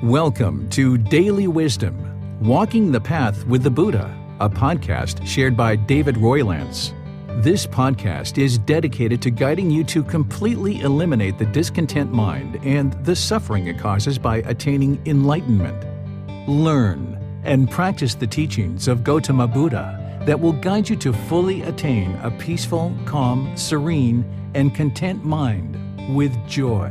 Welcome to Daily Wisdom, Walking the Path with the Buddha, a podcast shared by David Roylance. This podcast is dedicated to guiding you to completely eliminate the discontent mind and the suffering it causes by attaining enlightenment. Learn and practice the teachings of Gotama Buddha that will guide you to fully attain a peaceful, calm, serene, and content mind with joy.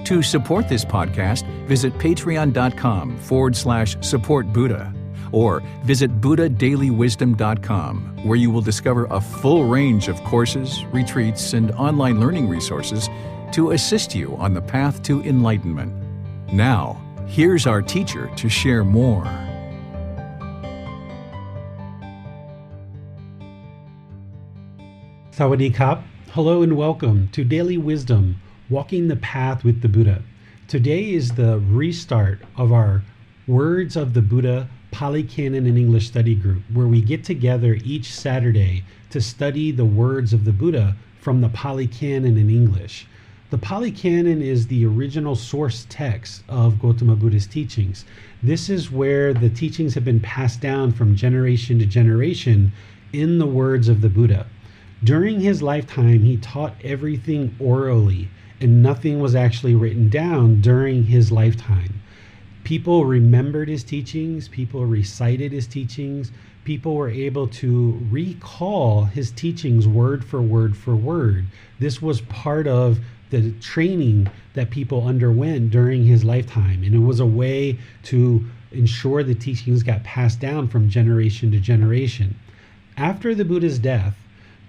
To support this podcast, visit patreon.com/support Buddha or visit buddhadailywisdom.com, where you will discover a full range of courses, retreats, and online learning resources to assist you on the path to enlightenment. Now, here's our teacher to share more. Sawadee Kap. Hello and welcome to Daily Wisdom, Walking the Path with the Buddha. Today is the restart of our Words of the Buddha Pali Canon and English study group, where we get together each Saturday to study the words of the Buddha from the Pali Canon in English. The Pali Canon is the original source text of Gotama Buddha's teachings. This is where the teachings have been passed down from generation to generation in the words of the Buddha. During his lifetime, he taught everything orally, and nothing was actually written down during his lifetime. People remembered his teachings, people recited his teachings, people were able to recall his teachings word for word for word. This was part of the training that people underwent during his lifetime, and it was a way to ensure the teachings got passed down from generation to generation. After the Buddha's death,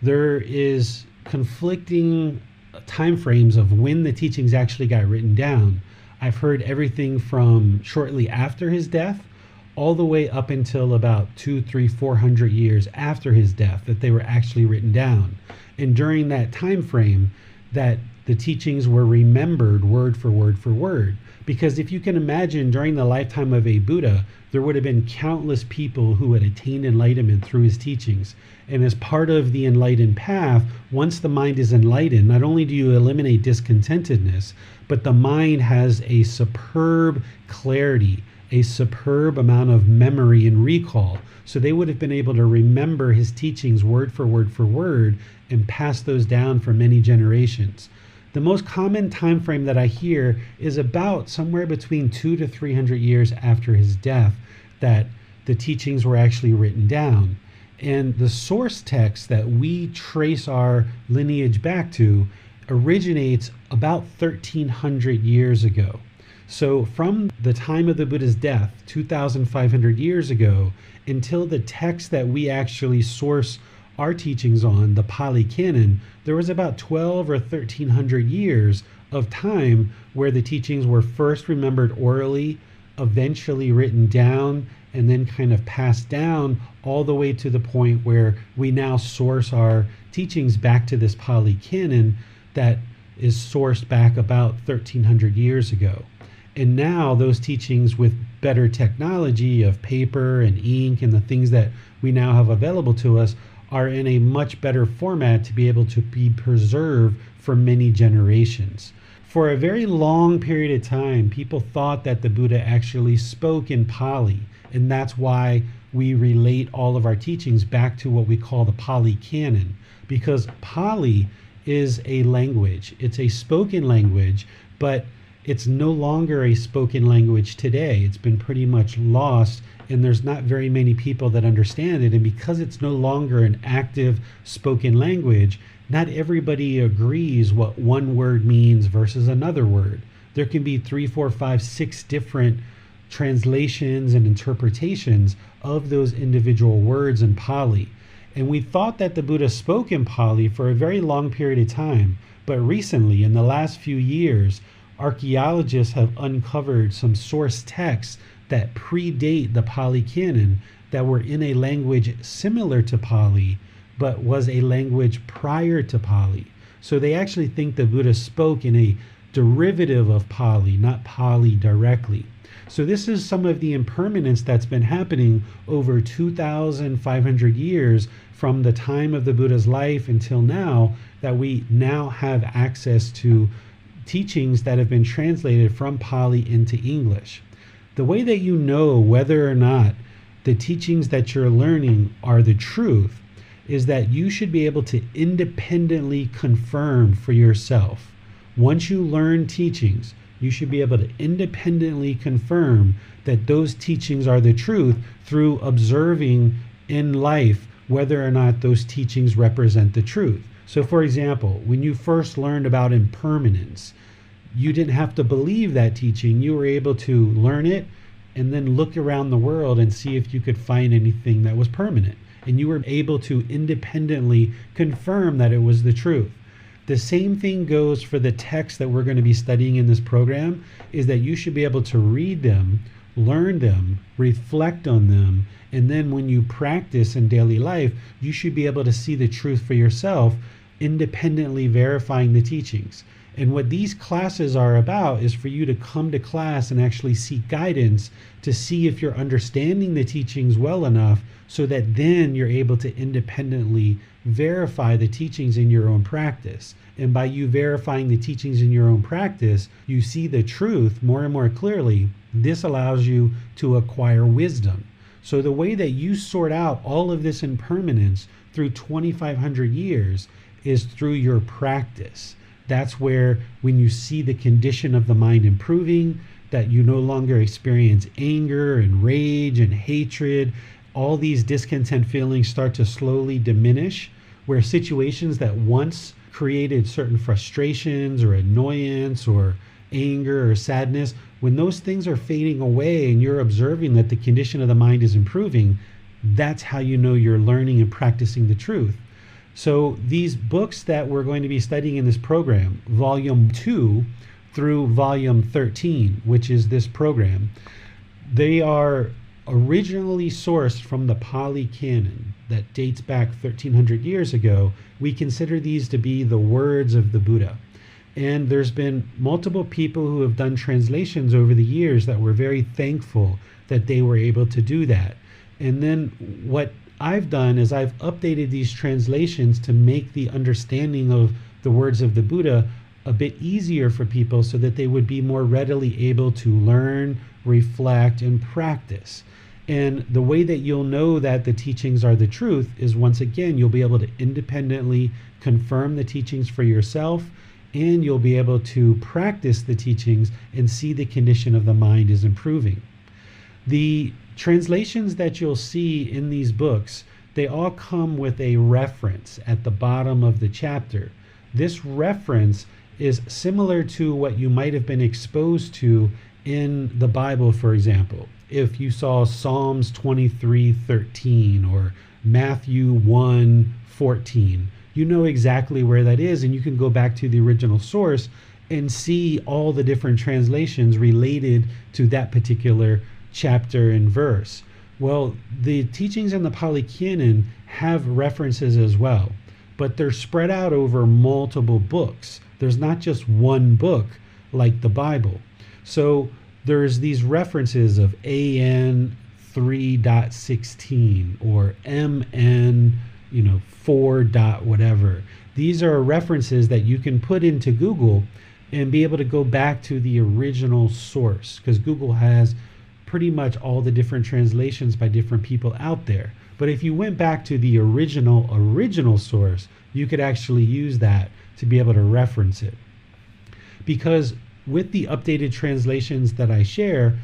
there is conflicting time frames of when the teachings actually got written down. I've heard everything from shortly after his death all the way up until about 200, 300, 400 years after his death that they were actually written down. And during that time frame, that the teachings were remembered word for word for word. Because if you can imagine, during the lifetime of a Buddha, there would have been countless people who had attained enlightenment through his teachings. And as part of the enlightened path, once the mind is enlightened, not only do you eliminate discontentedness, but the mind has a superb clarity, a superb amount of memory and recall. So they would have been able to remember his teachings word for word and pass those down for many generations. The most common time frame that I hear is about somewhere between 200 to 300 years after his death that the teachings were actually written down. And the source text that we trace our lineage back to originates about 1300 years ago. So from the time of the Buddha's death, 2,500 years ago, until the text that we actually source our teachings on, the Pali Canon, there was about 12 or 1300 years of time where the teachings were first remembered orally, eventually written down, and then kind of passed down all the way to the point where we now source our teachings back to this Pali Canon that is sourced back about 1300 years ago. And now those teachings, with better technology of paper and ink and the things that we now have available to us, are in a much better format to be able to be preserved for many generations. For a very long period of time, people thought that the Buddha actually spoke in Pali, and that's why we relate all of our teachings back to what we call the Pali Canon, because Pali is a language. It's a spoken language, but it's no longer a spoken language today. It's been pretty much lost, and there's not very many people that understand it. And because it's no longer an active spoken language, not everybody agrees what one word means versus another word. There can be 3, 4, 5, 6 different translations and interpretations of those individual words in Pali. And we thought that the Buddha spoke in Pali for a very long period of time. But recently, in the last few years, archaeologists have uncovered some source texts that predate the Pali Canon that were in a language similar to Pali, but was a language prior to Pali. So they actually think the Buddha spoke in a derivative of Pali, not Pali directly. So this is some of the impermanence that's been happening over 2,500 years from the time of the Buddha's life until now, that we now have access to teachings that have been translated from Pali into English. The way that you know whether or not the teachings that you're learning are the truth is that you should be able to independently confirm for yourself. Once you learn teachings, you should be able to independently confirm that those teachings are the truth through observing in life whether or not those teachings represent the truth. So for example, when you first learned about impermanence, you didn't have to believe that teaching. You were able to learn it and then look around the world and see if you could find anything that was permanent. And you were able to independently confirm that it was the truth. The same thing goes for the texts that we're going to be studying in this program, is that you should be able to read them, learn them, reflect on them, and then when you practice in daily life, you should be able to see the truth for yourself, independently verifying the teachings. And what these classes are about is for you to come to class and actually seek guidance to see if you're understanding the teachings well enough so that then you're able to independently verify the teachings in your own practice. And by you verifying the teachings in your own practice, you see the truth more and more clearly. This allows you to acquire wisdom. So the way that you sort out all of this impermanence through 2,500 years is through your practice. That's where when you see the condition of the mind improving, that you no longer experience anger and rage and hatred, all these discontent feelings start to slowly diminish, where situations that once created certain frustrations or annoyance or anger or sadness, when those things are fading away and you're observing that the condition of the mind is improving, that's how you know you're learning and practicing the truth. So these books that we're going to be studying in this program, volume 2 through volume 13, which is this program, they are originally sourced from the Pali Canon that dates back 1,300 years ago. We consider these to be the words of the Buddha. And there's been multiple people who have done translations over the years that were very thankful that they were able to do that. And then what I've done is I've updated these translations to make the understanding of the words of the Buddha a bit easier for people so that they would be more readily able to learn, reflect, and practice. And the way that you'll know that the teachings are the truth is, once again, you'll be able to independently confirm the teachings for yourself, and you'll be able to practice the teachings and see the condition of the mind is improving. The translations that you'll see in these books, they all come with a reference at the bottom of the chapter. This reference is similar to what you might have been exposed to in the Bible, for example. If you saw Psalms 23:13 or Matthew 1:14, you know exactly where that is, and you can go back to the original source and see all the different translations related to that particular chapter and verse. Well, the teachings in the Pali Canon have references as well, but they're spread out over multiple books. There's not just one book like the Bible. So there's these references of AN 3.16 or MN 4. Whatever. These are references that you can put into Google and be able to go back to the original source, because Google has pretty much all the different translations by different people out there. But if you went back to the original source, you could actually use that to be able to reference it. Because with the updated translations that I share,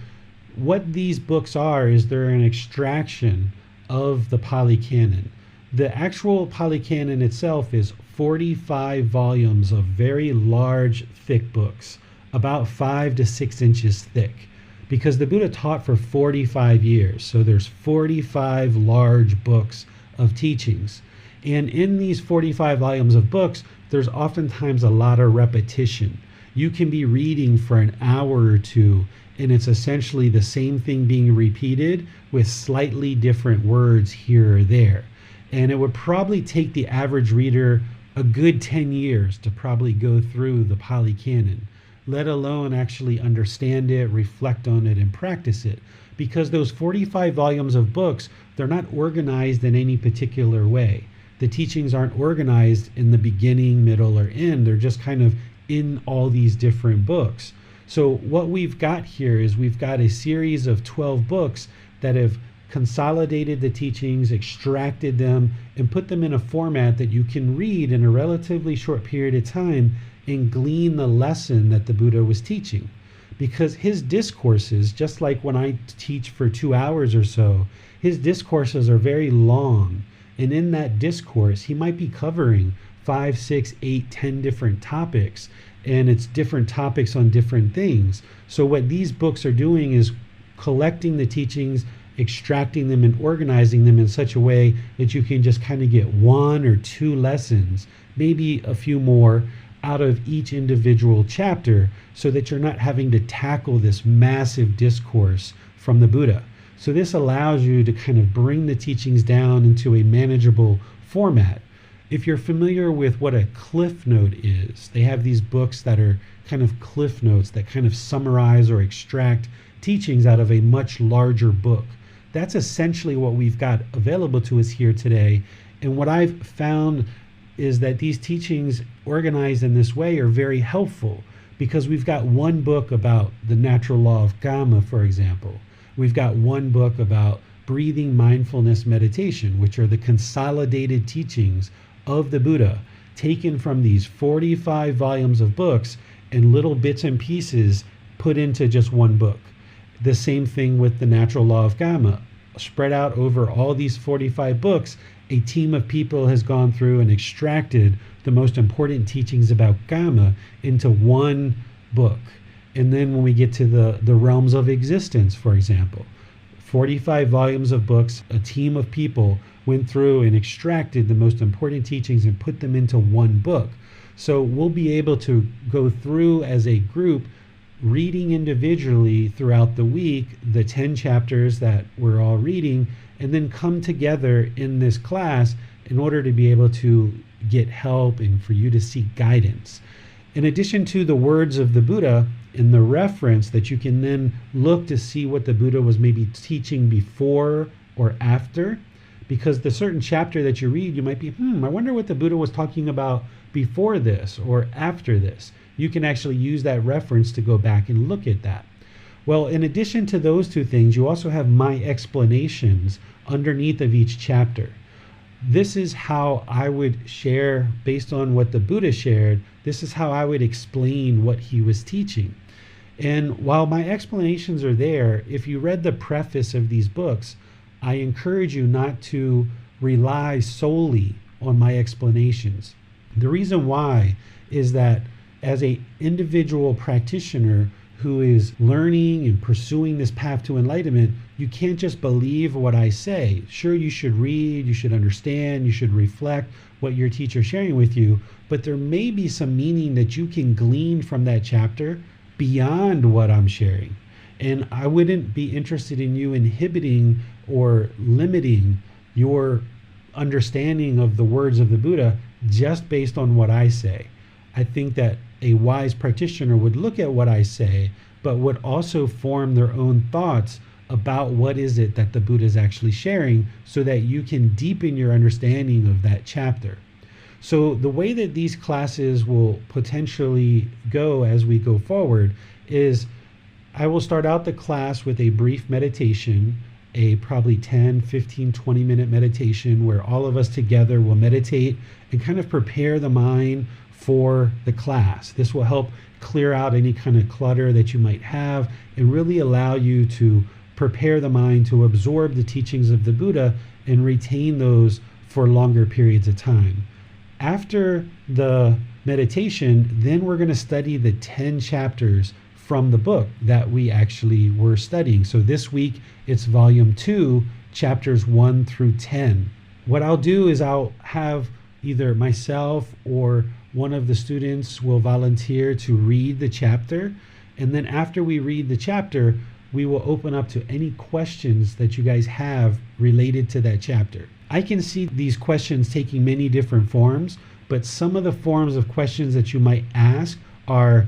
what these books are is they're an extraction of the Pali Canon. The actual Pali Canon itself is 45 volumes of very large, thick books, about 5 to 6 inches thick, because the Buddha taught for 45 years. So there's 45 large books of teachings. And in these 45 volumes of books, there's oftentimes a lot of repetition. You can be reading for an hour or two, and it's essentially the same thing being repeated with slightly different words here or there. And it would probably take the average reader a good 10 years to probably go through the Pali Canon, let alone actually understand it, reflect on it, and practice it. Because those 45 volumes of books, they're not organized in any particular way. The teachings aren't organized in the beginning, middle, or end. They're just kind of in all these different books. So what we've got here is we've got a series of 12 books that have consolidated the teachings, extracted them, and put them in a format that you can read in a relatively short period of time and glean the lesson that the Buddha was teaching. Because his discourses, just like when I teach for 2 hours or so, his discourses are very long. And in that discourse, he might be covering 5, 6, 8, 10 different topics, and it's different topics on different things. So what these books are doing is collecting the teachings, extracting them and organizing them in such a way that you can just kind of get 1 or 2 lessons, maybe a few more, out of each individual chapter, so that you're not having to tackle this massive discourse from the Buddha. So this allows you to kind of bring the teachings down into a manageable format. If you're familiar with what a cliff note is, they have these books that are kind of cliff notes that kind of summarize or extract teachings out of a much larger book. That's essentially what we've got available to us here today. And what I've found is that these teachings organized in this way are very helpful, because we've got one book about the natural law of karma, for example. We've got one book about breathing mindfulness meditation, which are the consolidated teachings of the Buddha, taken from these 45 volumes of books and little bits and pieces put into just one book. The same thing with the natural law of karma. Spread out over all these 45 books, a team of people has gone through and extracted the most important teachings about karma into one book. And then when we get to the realms of existence, for example, 45 volumes of books, a team of people went through and extracted the most important teachings and put them into one book. So we'll be able to go through as a group, reading individually throughout the week, the 10 chapters that we're all reading, and then come together in this class in order to be able to get help and for you to seek guidance. In addition to the words of the Buddha and the reference that you can then look to see what the Buddha was maybe teaching before or after, because the certain chapter that you read, you might be, I wonder what the Buddha was talking about before this or after this. You can actually use that reference to go back and look at that. Well, in addition to those two things, you also have my explanations underneath of each chapter. This is how I would share, based on what the Buddha shared, this is how I would explain what he was teaching. And while my explanations are there, if you read the preface of these books, I encourage you not to rely solely on my explanations. The reason why is that as an individual practitioner who is learning and pursuing this path to enlightenment, you can't just believe what I say. Sure, you should read, you should understand, you should reflect what your teacher's sharing with you, but there may be some meaning that you can glean from that chapter beyond what I'm sharing. And I wouldn't be interested in you inhibiting or limiting your understanding of the words of the Buddha just based on what I say. I think that a wise practitioner would look at what I say, but would also form their own thoughts about what is it that the Buddha is actually sharing, so that you can deepen your understanding of that chapter. So the way that these classes will potentially go as we go forward is I will start out the class with a brief meditation, a probably 10, 15, 20-minute meditation where all of us together will meditate and kind of prepare the mind for the class. This will help clear out any kind of clutter that you might have and really allow you to prepare the mind to absorb the teachings of the Buddha and retain those for longer periods of time. After the meditation, then we're going to study the 10 chapters from the book that we actually were studying. So this week it's volume 2, chapters 1 through 10. What I'll do is I'll have either myself or one of the students will volunteer to read the chapter. And then after we read the chapter, we will open up to any questions that you guys have related to that chapter. I can see these questions taking many different forms, but some of the forms of questions that you might ask are,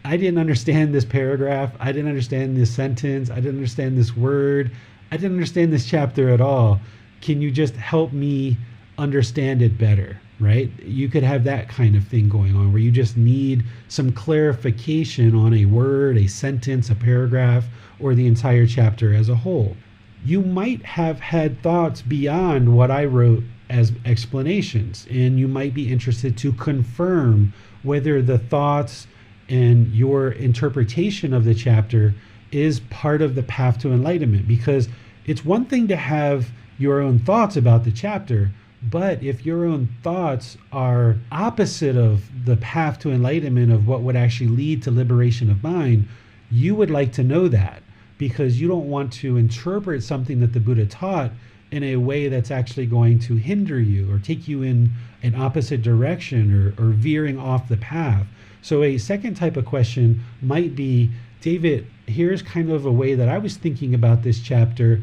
I didn't understand this paragraph, I didn't understand this sentence, I didn't understand this word, I didn't understand this chapter at all. Can you just help me understand it better? right? You could have that kind of thing going on where you just need some clarification on a word, a sentence, a paragraph, or the entire chapter as a whole. You might have had thoughts beyond what I wrote as explanations, and you might be interested to confirm whether the thoughts and your interpretation of the chapter is part of the path to enlightenment. Because it's one thing to have your own thoughts about the chapter, but if your own thoughts are opposite of the path to enlightenment, of what would actually lead to liberation of mind, you would like to know that, because you don't want to interpret something that the Buddha taught in a way that's actually going to hinder you or take you in an opposite direction or veering off the path. So a second type of question might be, David, here's kind of a way that I was thinking about this chapter.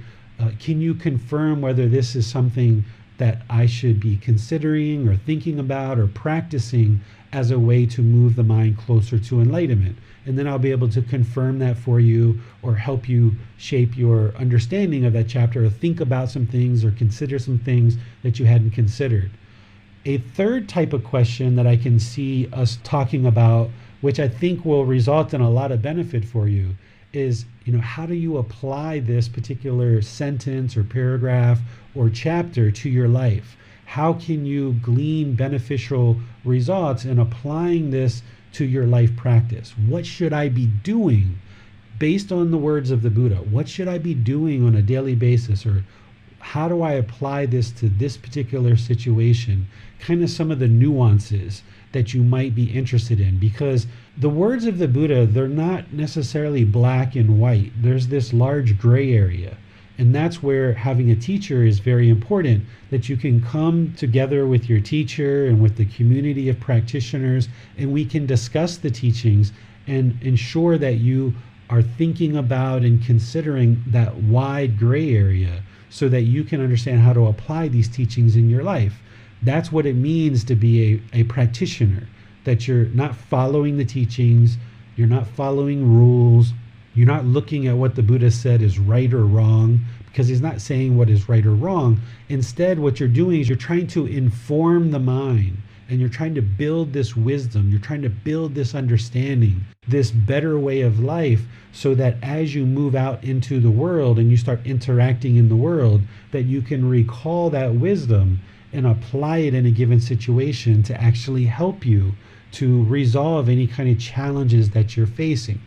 Can you confirm whether this is something that I should be considering or thinking about or practicing as a way to move the mind closer to enlightenment? And then I'll be able to confirm that for you or help you shape your understanding of that chapter, or think about some things or consider some things that you hadn't considered. A third type of question that I can see us talking about, which I think will result in a lot of benefit for you, is, how do you apply this particular sentence or paragraph or chapter to your life? How can you glean beneficial results in applying this to your life practice? What should I be doing based on the words of the Buddha? What should I be doing on a daily basis? Or how do I apply this to this particular situation? Kind of some of the nuances that you might be interested in, because the words of the Buddha, they're not necessarily black and white. There's this large gray area. And that's where having a teacher is very important, that you can come together with your teacher and with the community of practitioners, and we can discuss the teachings and ensure that you are thinking about and considering that wide gray area so that you can understand how to apply these teachings in your life. That's what it means to be a practitioner, that you're not following the teachings, you're not following rules, you're not looking at what the Buddha said is right or wrong, because he's not saying what is right or wrong. Instead, what you're doing is you're trying to inform the mind, and you're trying to build this wisdom, you're trying to build this understanding, this better way of life, so that as you move out into the world and you start interacting in the world, that you can recall that wisdom and apply it in a given situation to actually help you to resolve any kind of challenges that you're facing.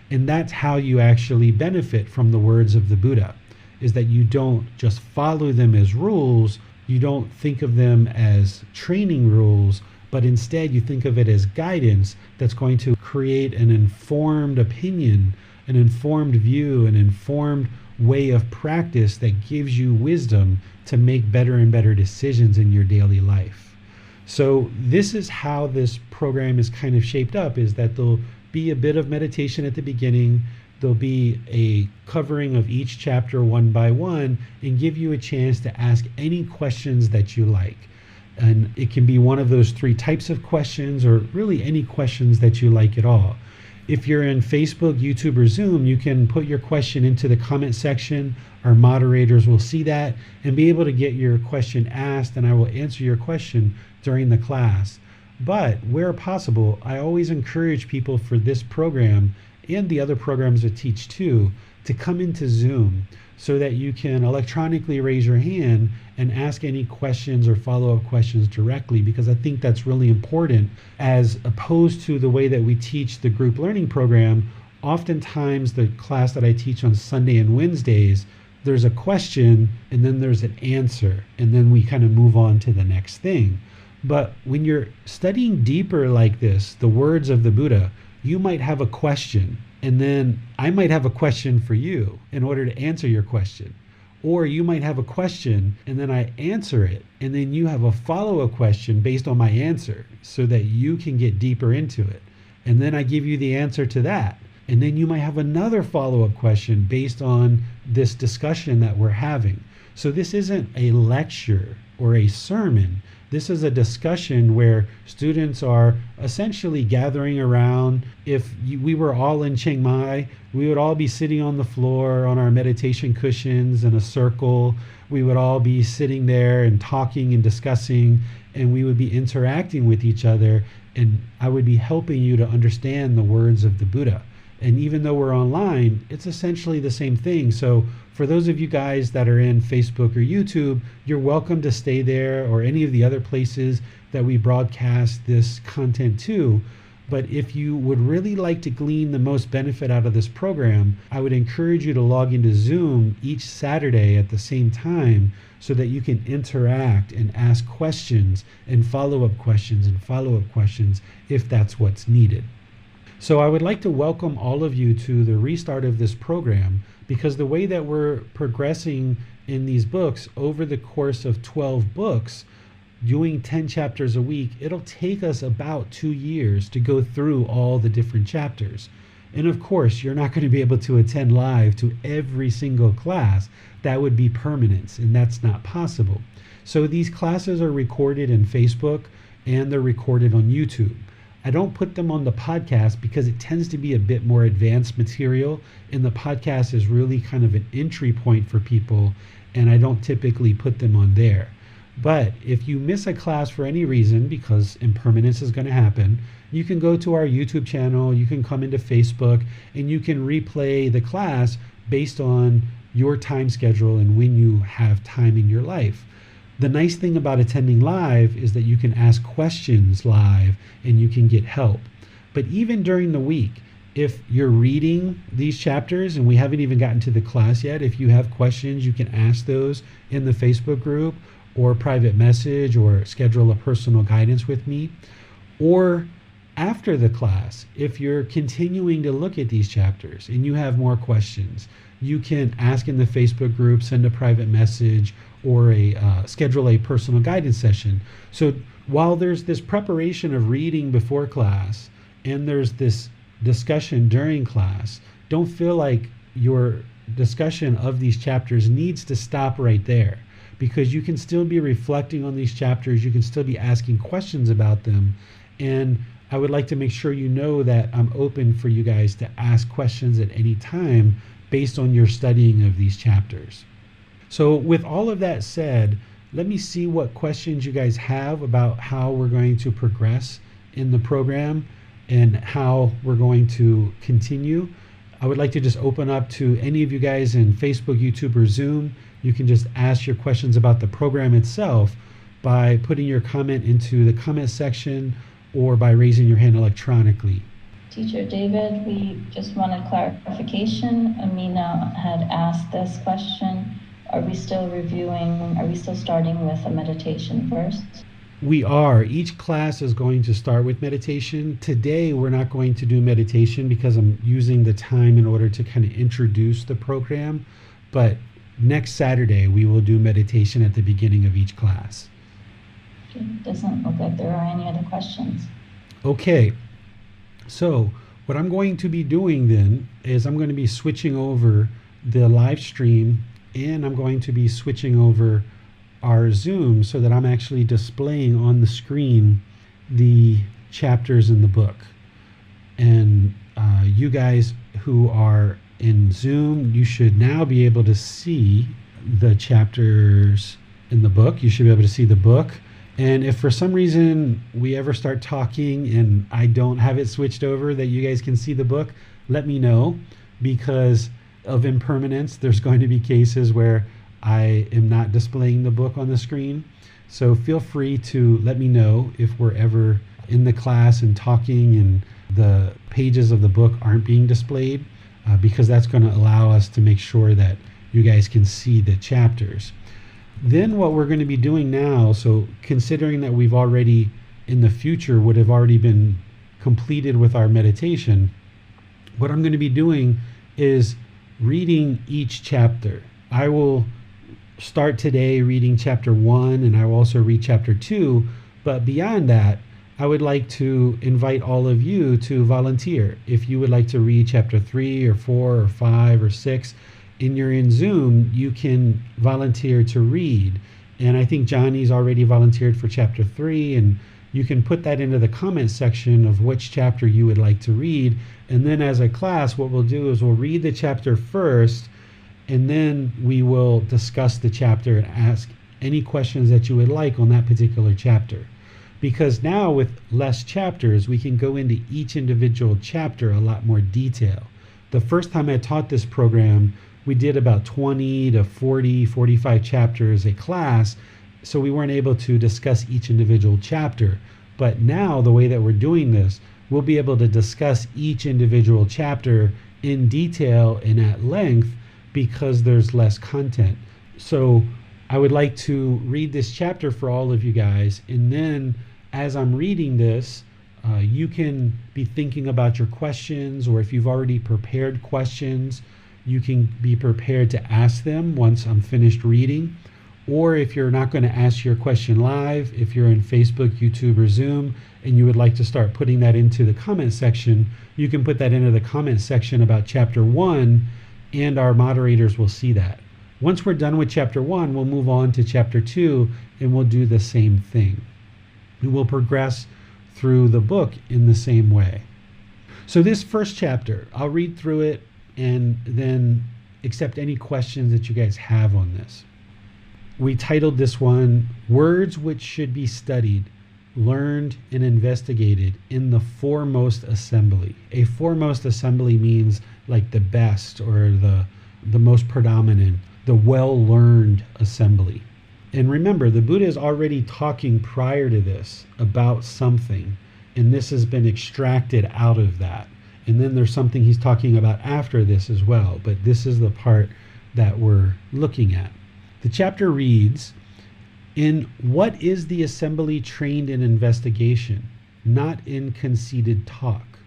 And that's how you actually benefit from the words of the Buddha, is that you don't just follow them as rules, you don't think of them as training rules, but instead you think of it as guidance that's going to create an informed opinion, an informed view, an informed way of practice that gives you wisdom to make better and better decisions in your daily life. So this is how this program is kind of shaped up, is that there'll be a bit of meditation at the beginning, there'll be a covering of each chapter one by one, and give you a chance to ask any questions that you like. And it can be one of those three types of questions, or really any questions that you like at all. If you're in Facebook, YouTube, or Zoom, you can put your question into the comment section. Our moderators will see that and be able to get your question asked, and I will answer your question during the class. But where possible, I always encourage people for this program and the other programs that teach too, to come into Zoom so that you can electronically raise your hand and ask any questions or follow-up questions directly, because I think that's really important, as opposed to the way that we teach the group learning program. Oftentimes the class that I teach on Sunday and Wednesdays, there's a question and then there's an answer, and then we kind of move on to the next thing. But when you're studying deeper like this, the words of the Buddha, you might have a question, and then I might have a question for you in order to answer your question. Or you might have a question and then I answer it, and then you have a follow-up question based on my answer so that you can get deeper into it. And then I give you the answer to that. And then you might have another follow-up question based on this discussion that we're having. So this isn't a lecture or a sermon. This is a discussion where students are essentially gathering around. If we were all in Chiang Mai, we would all be sitting on the floor on our meditation cushions in a circle. We would all be sitting there and talking and discussing, and we would be interacting with each other, and I would be helping you to understand the words of the Buddha. And even though we're online, it's essentially the same thing. So for those of you guys that are in Facebook or YouTube, you're welcome to stay there or any of the other places that we broadcast this content to. But if you would really like to glean the most benefit out of this program, I would encourage you to log into Zoom each Saturday at the same time so that you can interact and ask questions and follow-up questions if that's what's needed. So I would like to welcome all of you to the restart of this program, because the way that we're progressing in these books over the course of 12 books, doing 10 chapters a week, it'll take us about 2 years to go through all the different chapters. And of course, you're not going to be able to attend live to every single class. That would be permanence, and that's not possible. So these classes are recorded in Facebook and they're recorded on YouTube. I don't put them on the podcast because it tends to be a bit more advanced material, and the podcast is really kind of an entry point for people, and I don't typically put them on there. But if you miss a class for any reason, because impermanence is going to happen, you can go to our YouTube channel, you can come into Facebook, and you can replay the class based on your time schedule and when you have time in your life. The nice thing about attending live is that you can ask questions live and you can get help. But even during the week, if you're reading these chapters and we haven't even gotten to the class yet, if you have questions, you can ask those in the Facebook group or private message or schedule a personal guidance with me. Or after the class, if you're continuing to look at these chapters and you have more questions, you can ask in the Facebook group, send a private message, or schedule a personal guidance session. So while there's this preparation of reading before class and there's this discussion during class, don't feel like your discussion of these chapters needs to stop right there, because you can still be reflecting on these chapters, you can still be asking questions about them, and I would like to make sure you know that I'm open for you guys to ask questions at any time based on your studying of these chapters. So with all of that said, let me see what questions you guys have about how we're going to progress in the program and how we're going to continue. I would like to just open up to any of you guys in Facebook, YouTube, or Zoom. You can just ask your questions about the program itself by putting your comment into the comment section or by raising your hand electronically. Teacher David, we just wanted clarification. Amina had asked this question. Are we still starting with a meditation first? We are. Each class is going to start with meditation. Today, we're not going to do meditation because I'm using the time in order to kind of introduce the program. But next Saturday, we will do meditation at the beginning of each class. It doesn't look like there are any other questions. Okay. So what I'm going to be doing then is I'm going to be switching over the live stream, and I'm going to be switching over our Zoom so that I'm actually displaying on the screen the chapters in the book. And you guys who are in Zoom, you should now be able to see the chapters in the book. You should be able to see the book. And if for some reason we ever start talking and I don't have it switched over that you guys can see the book, let me know, because of impermanence, there's going to be cases where I am not displaying the book on the screen. So feel free to let me know if we're ever in the class and talking and the pages of the book aren't being displayed, because that's going to allow us to make sure that you guys can see the chapters. Then what we're going to be doing now, so considering that we've already in the future would have already been completed with our meditation, what I'm going to be doing is reading each chapter. I will start today reading chapter 1, and I will also read chapter 2, but beyond that, I would like to invite all of you to volunteer. If you would like to read chapter 3 or 4 or 5 or 6, and you're in Zoom, you can volunteer to read. And I think Johnny's already volunteered for chapter 3, and you can put that into the comment section of which chapter you would like to read. And then as a class, what we'll do is we'll read the chapter first, and then we will discuss the chapter and ask any questions that you would like on that particular chapter. Because now with less chapters, we can go into each individual chapter a lot more detail. The first time I taught this program, we did about 20 to 40, 45 chapters a class, so we weren't able to discuss each individual chapter. But now the way that we're doing this, we'll be able to discuss each individual chapter in detail and at length because there's less content. So I would like to read this chapter for all of you guys, and then as I'm reading this, you can be thinking about your questions, or if you've already prepared questions, you can be prepared to ask them once I'm finished reading. Or if you're not going to ask your question live, if you're in Facebook, YouTube, or Zoom, and you would like to start putting that into the comment section, you can put that into the comment section about chapter 1, and our moderators will see that. Once we're done with chapter 1, we'll move on to chapter 2, and we'll do the same thing. And we'll progress through the book in the same way. So this first chapter, I'll read through it and then accept any questions that you guys have on this. We titled this one, Words Which Should Be Studied, Learned, and Investigated in the Foremost Assembly. A foremost assembly means like the best, or the most predominant, the well-learned assembly. And remember, the Buddha is already talking prior to this about something, and this has been extracted out of that. And then there's something he's talking about after this as well, but this is the part that we're looking at. The chapter reads, in what is the assembly trained in investigation, not in conceited talk?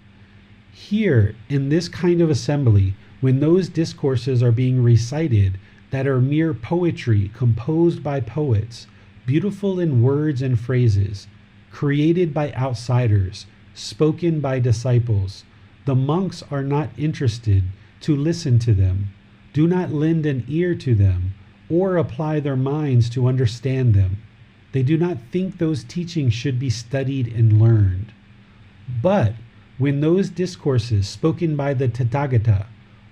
Here, in this kind of assembly, when those discourses are being recited that are mere poetry composed by poets, beautiful in words and phrases, created by outsiders, spoken by disciples, the monks are not interested to listen to them, do not lend an ear to them, or apply their minds to understand them. They do not think those teachings should be studied and learned. But when those discourses spoken by the Tathagata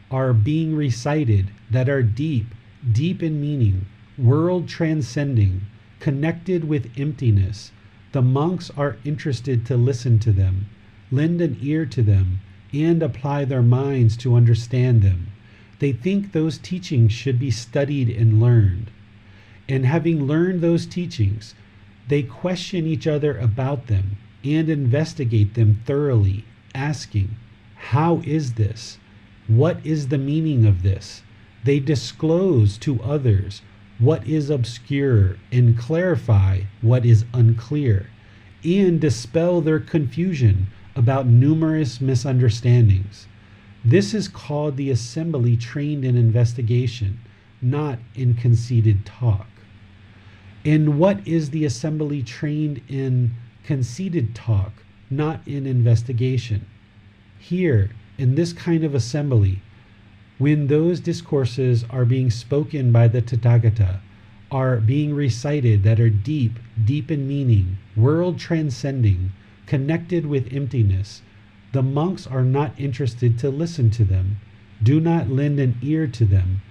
are being recited that are deep in meaning, world transcending, connected with emptiness, the monks are interested to listen to them, lend an ear to them, and apply their minds to understand them. They think those teachings should be studied and learned. And having learned those teachings, they question each other about them and investigate them thoroughly, asking, how is this? What is the meaning of this? They disclose to others what is obscure and clarify what is unclear, and dispel their confusion about numerous misunderstandings. This is called the assembly trained in investigation, not in conceited talk. And what is the assembly trained in conceited talk, not in investigation? Here, in this kind of assembly, when those discourses are being spoken by the Tathagata, are being recited that are deep in meaning, world transcending, connected with emptiness, the monks are not interested to listen to them, do not lend an ear to them,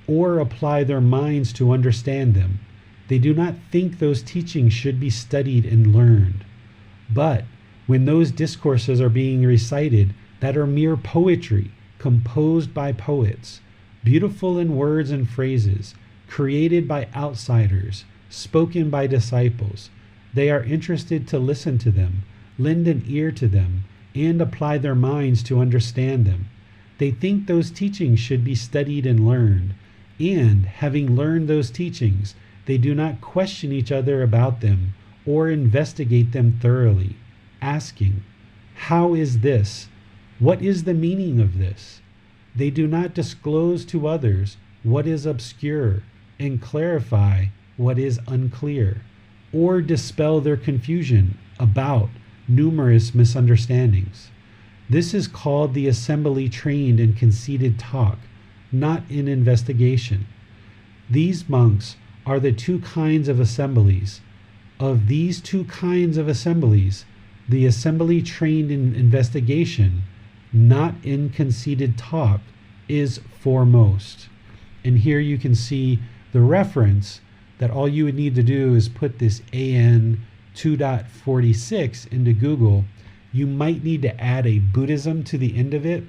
or apply their minds to understand them. They do not think those teachings should be studied and learned. But when those discourses are being recited that are mere poetry, composed by poets, beautiful in words and phrases, created by outsiders, spoken by disciples, they are interested to listen to them, lend an ear to them, and apply their minds to understand them. They think those teachings should be studied and learned, and having learned those teachings, they do not question each other about them or investigate them thoroughly, asking, how is this? What is the meaning of this? They do not disclose to others what is obscure and clarify what is unclear, or dispel their confusion about numerous misunderstandings. This is called the assembly trained in conceited talk, not in investigation. These monks are the two kinds of assemblies. Of these two kinds of assemblies, the assembly trained in investigation, not in conceited talk, is foremost. And here you can see the reference that all you would need to do is put this AN 2.46 into Google. You might need to add a Buddhism to the end of it,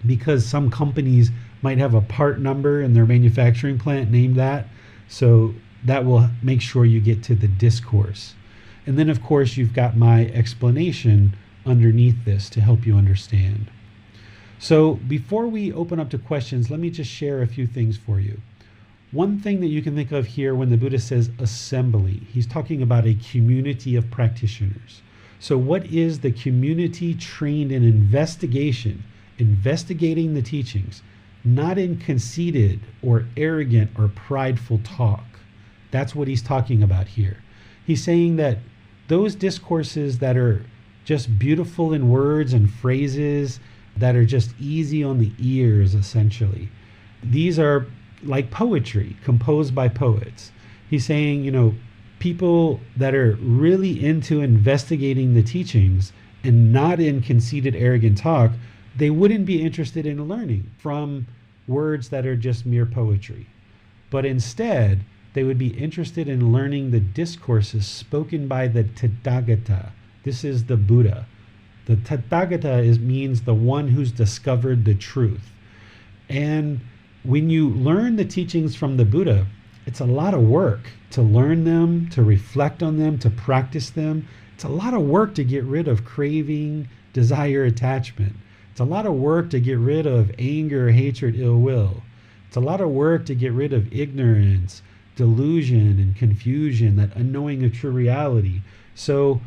because some companies might have a part number in their manufacturing plant named that. So that will make sure you get to the discourse. And then, of course, you've got my explanation underneath this to help you understand. So before we open up to questions, let me just share a few things for you. One thing that you can think of here when the Buddha says assembly, he's talking about a community of practitioners. So what is the community trained in investigation, investigating the teachings, not in conceited or arrogant or prideful talk? That's what he's talking about here. He's saying that those discourses that are just beautiful in words and phrases, that are just easy on the ears, essentially, these are like poetry composed by poets. He's saying, people that are really into investigating the teachings and not in conceited, arrogant talk, they wouldn't be interested in learning from words that are just mere poetry. But instead, they would be interested in learning the discourses spoken by the Tathagata. This is the Buddha. The Tathagata means the one who's discovered the truth. And when you learn the teachings from the Buddha, it's a lot of work to learn them, to reflect on them, to practice them. It's a lot of work to get rid of craving, desire, attachment. It's a lot of work to get rid of anger, hatred, ill will. It's a lot of work to get rid of ignorance, delusion, and confusion, that unknowing of true reality. So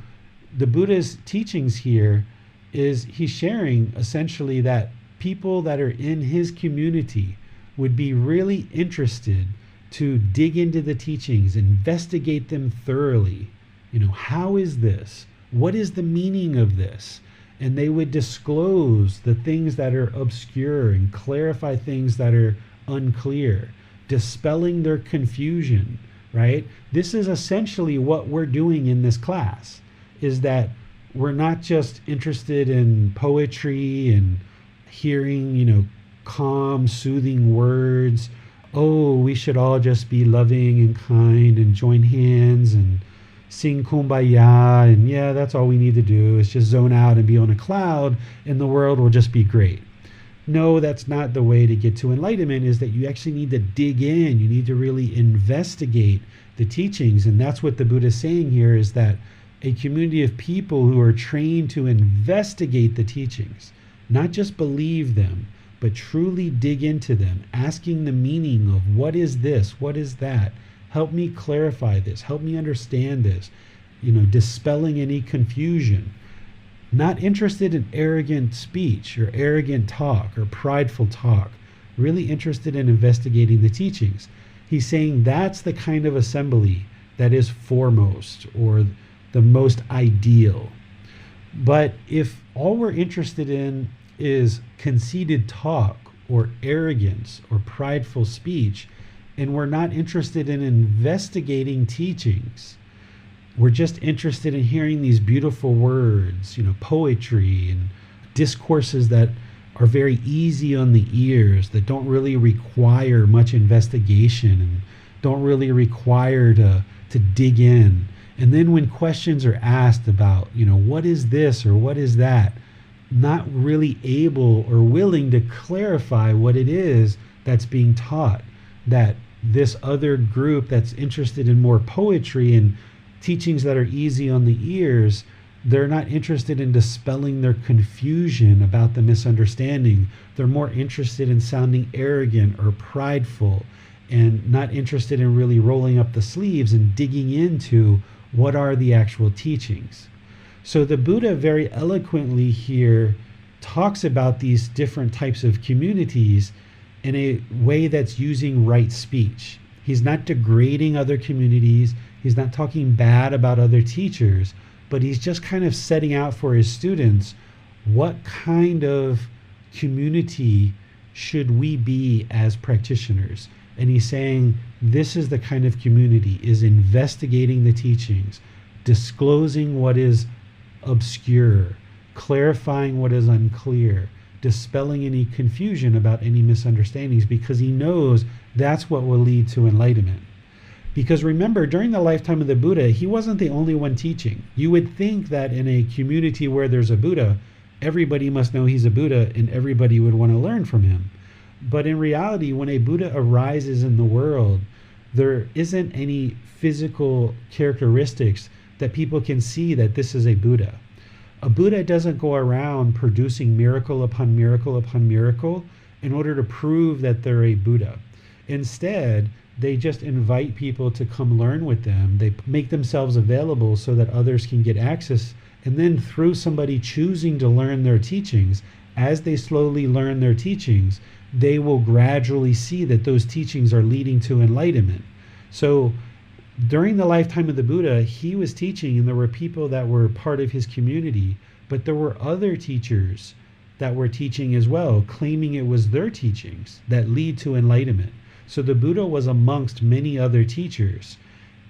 the Buddha's teachings here is he's sharing essentially that people that are in his community would be really interested to dig into the teachings, investigate them thoroughly. How is this? What is the meaning of this? And they would disclose the things that are obscure and clarify things that are unclear, dispelling their confusion, right? This is essentially what we're doing in this class, is that we're not just interested in poetry and hearing, calm, soothing words. Oh, we should all just be loving and kind and join hands and sing kumbaya, and yeah, that's all we need to do is just zone out and be on a cloud and the world will just be great. No, that's not the way to get to enlightenment, is that you actually need to dig in. You need to really investigate the teachings. And that's what the Buddha is saying here, is that a community of people who are trained to investigate the teachings, not just believe them, but truly dig into them, asking the meaning of what is this, what is that? Help me clarify this, help me understand this, dispelling any confusion. Not interested in arrogant speech or arrogant talk or prideful talk, really interested in investigating the teachings. He's saying that's the kind of assembly that is foremost, or the most ideal. But if all we're interested in is conceited talk or arrogance or prideful speech, and we're not interested in investigating teachings, we're just interested in hearing these beautiful words, poetry and discourses that are very easy on the ears, that don't really require much investigation and don't really require to dig in. And then when questions are asked about, what is this or what is that, not really able or willing to clarify what it is that's being taught, that this other group that's interested in more poetry and teachings that are easy on the ears, they're not interested in dispelling their confusion about the misunderstanding. They're more interested in sounding arrogant or prideful, and not interested in really rolling up the sleeves and digging into what are the actual teachings. So the Buddha very eloquently here talks about these different types of communities in a way that's using right speech. He's not degrading other communities. He's not talking bad about other teachers, but he's just kind of setting out for his students, what kind of community should we be as practitioners? And he's saying, this is the kind of community, is investigating the teachings, disclosing what is obscure, clarifying what is unclear, dispelling any confusion about any misunderstandings, because he knows that's what will lead to enlightenment. Because remember, during the lifetime of the Buddha, he wasn't the only one teaching. You would think that in a community where there's a Buddha, everybody must know he's a Buddha and everybody would want to learn from him. But in reality, when a Buddha arises in the world, there isn't any physical characteristics that people can see that this is a Buddha. A Buddha doesn't go around producing miracle upon miracle upon miracle in order to prove that they're a Buddha. Instead, they just invite people to come learn with them. They make themselves available so that others can get access. And then through somebody choosing to learn their teachings, as they slowly learn their teachings, they will gradually see that those teachings are leading to enlightenment. So during the lifetime of the Buddha, he was teaching and there were people that were part of his community, but there were other teachers that were teaching as well, claiming it was their teachings that lead to enlightenment. So the Buddha was amongst many other teachers.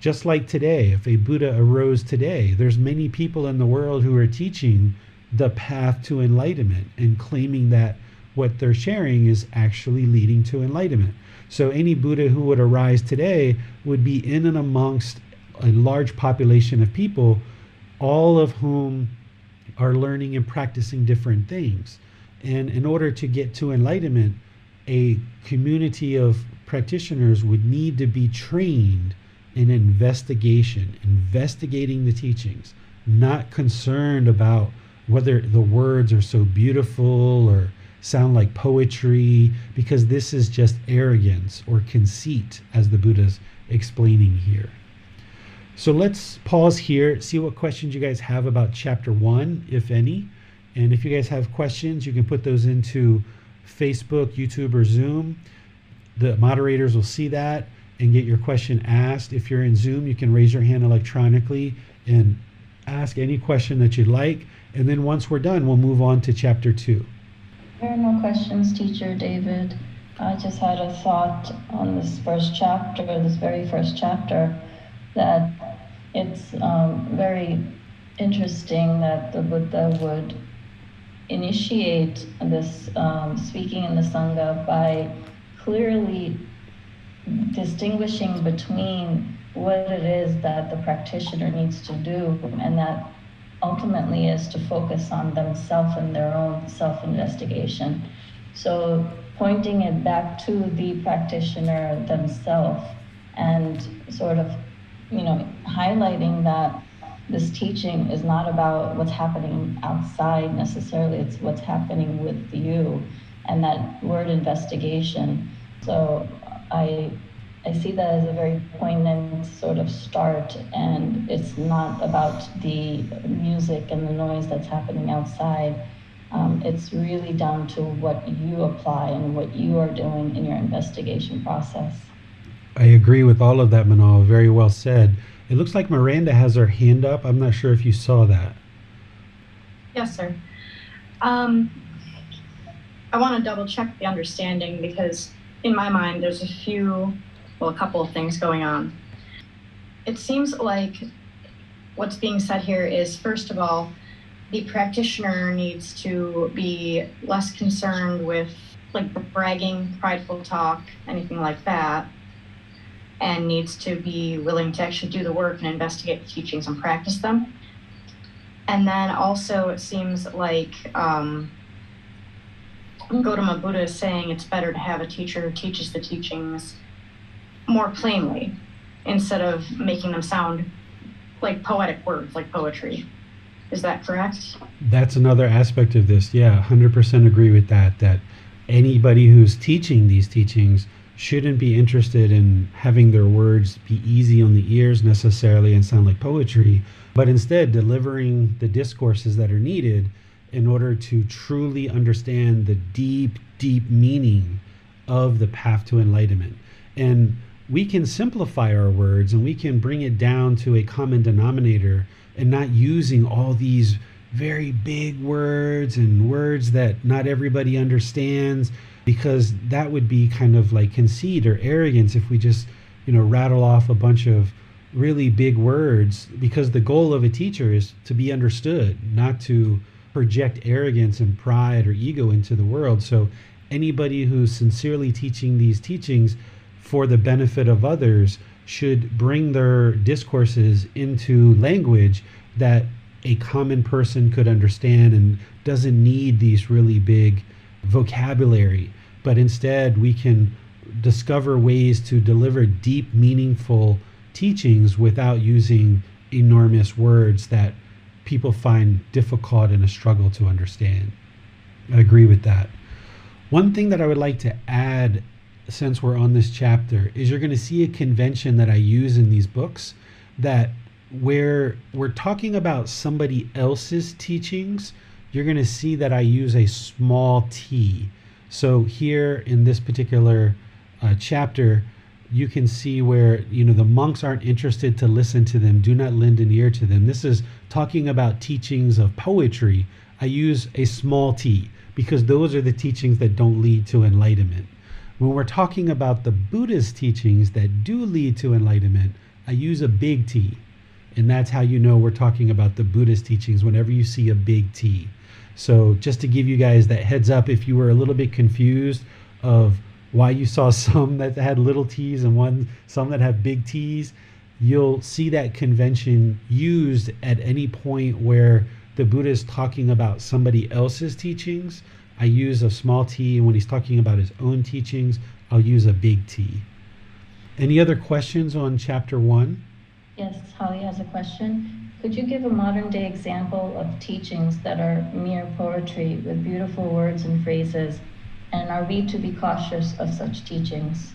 Just like today, if a Buddha arose today, there's many people in the world who are teaching the path to enlightenment and claiming that what they're sharing is actually leading to enlightenment. So any Buddha who would arise today would be in and amongst a large population of people, all of whom are learning and practicing different things. And in order to get to enlightenment, a community of practitioners would need to be trained in investigation, investigating the teachings, not concerned about whether the words are so beautiful or sound like poetry, because this is just arrogance or conceit, as the Buddha's explaining here. So let's pause here, see what questions you guys have about chapter 1, if any. And if you guys have questions, you can put those into Facebook, YouTube, or Zoom. The moderators will see that and get your question asked. If you're in Zoom, you can raise your hand electronically and ask any question that you'd like. And then once we're done, we'll move on to chapter 2. There are no questions, Teacher David. I just had a thought on this first chapter, this very first chapter, that it's very interesting that the Buddha would initiate this speaking in the Sangha by clearly distinguishing between what it is that the practitioner needs to do, and that ultimately is to focus on themselves and their own self-investigation. So pointing it back to the practitioner themselves and sort of, highlighting that this teaching is not about what's happening outside necessarily, it's what's happening with you, and that word investigation. So I see that as a very poignant sort of start, and it's not about the music and the noise that's happening outside. It's really down to what you apply and what you are doing in your investigation process. I agree with all of that, Manal. Very well said. It looks like Miranda has her hand up. I'm not sure if you saw that. Yes, sir. I want to double check the understanding, because in my mind there's a couple of things going on. It seems like what's being said here is, first of all, the practitioner needs to be less concerned with like bragging, prideful talk, anything like that, and needs to be willing to actually do the work and investigate the teachings and practice them. And then also it seems like Gotama Buddha is saying it's better to have a teacher who teaches the teachings more plainly, instead of making them sound like poetic words, like poetry. Is that correct? That's another aspect of this. Yeah, 100% agree with that, that anybody who's teaching these teachings shouldn't be interested in having their words be easy on the ears necessarily and sound like poetry, but instead delivering the discourses that are needed in order to truly understand the deep, deep meaning of the path to enlightenment. And we can simplify our words and we can bring it down to a common denominator and not using all these very big words and words that not everybody understands, because that would be kind of like conceit or arrogance if we just, rattle off a bunch of really big words, because the goal of a teacher is to be understood, not to project arrogance and pride or ego into the world. So anybody who's sincerely teaching these teachings for the benefit of others should bring their discourses into language that a common person could understand and doesn't need these really big vocabulary, but instead we can discover ways to deliver deep, meaningful teachings without using enormous words that people find difficult and a struggle to understand. I agree with that. One thing that I would like to add, since we're on this chapter, is you're going to see a convention that I use in these books, that where we're talking about somebody else's teachings, you're going to see that I use a small t. So here in this particular chapter, you can see where, the monks aren't interested to listen to them, do not lend an ear to them. This is talking about teachings of poetry. I use a small t because those are the teachings that don't lead to enlightenment. When we're talking about the Buddha's teachings that do lead to enlightenment, I use a big T. And that's how you know we're talking about the Buddha's teachings, whenever you see a big T. So just to give you guys that heads up, if you were a little bit confused of why you saw some that had little t's and some that have big T's, you'll see that convention used at any point where the Buddha is talking about somebody else's teachings. I use a small t, and when he's talking about his own teachings, I'll use a big T. Any other questions on chapter 1? Yes, Holly has a question. Could you give a modern day example of teachings that are mere poetry with beautiful words and phrases? And are we to be cautious of such teachings?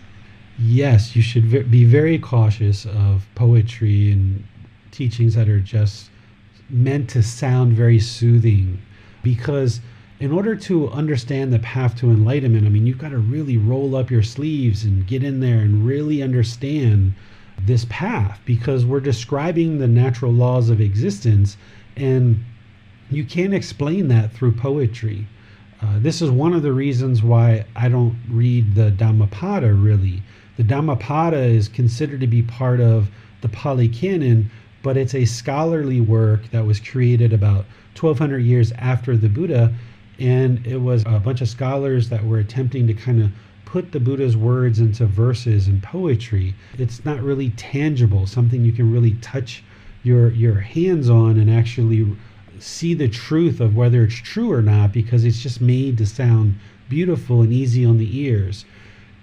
Yes, you should be very cautious of poetry and teachings that are just meant to sound very soothing, because in order to understand the path to enlightenment, you've got to really roll up your sleeves and get in there and really understand this path, because we're describing the natural laws of existence, and you can't explain that through poetry. This is one of the reasons why I don't read the Dhammapada really. The Dhammapada is considered to be part of the Pali Canon, but it's a scholarly work that was created about 1200 years after the Buddha, and it was a bunch of scholars that were attempting to kind of put the Buddha's words into verses and poetry. It's not really tangible, something you can really touch your hands on and actually see the truth of whether it's true or not, because it's just made to sound beautiful and easy on the ears.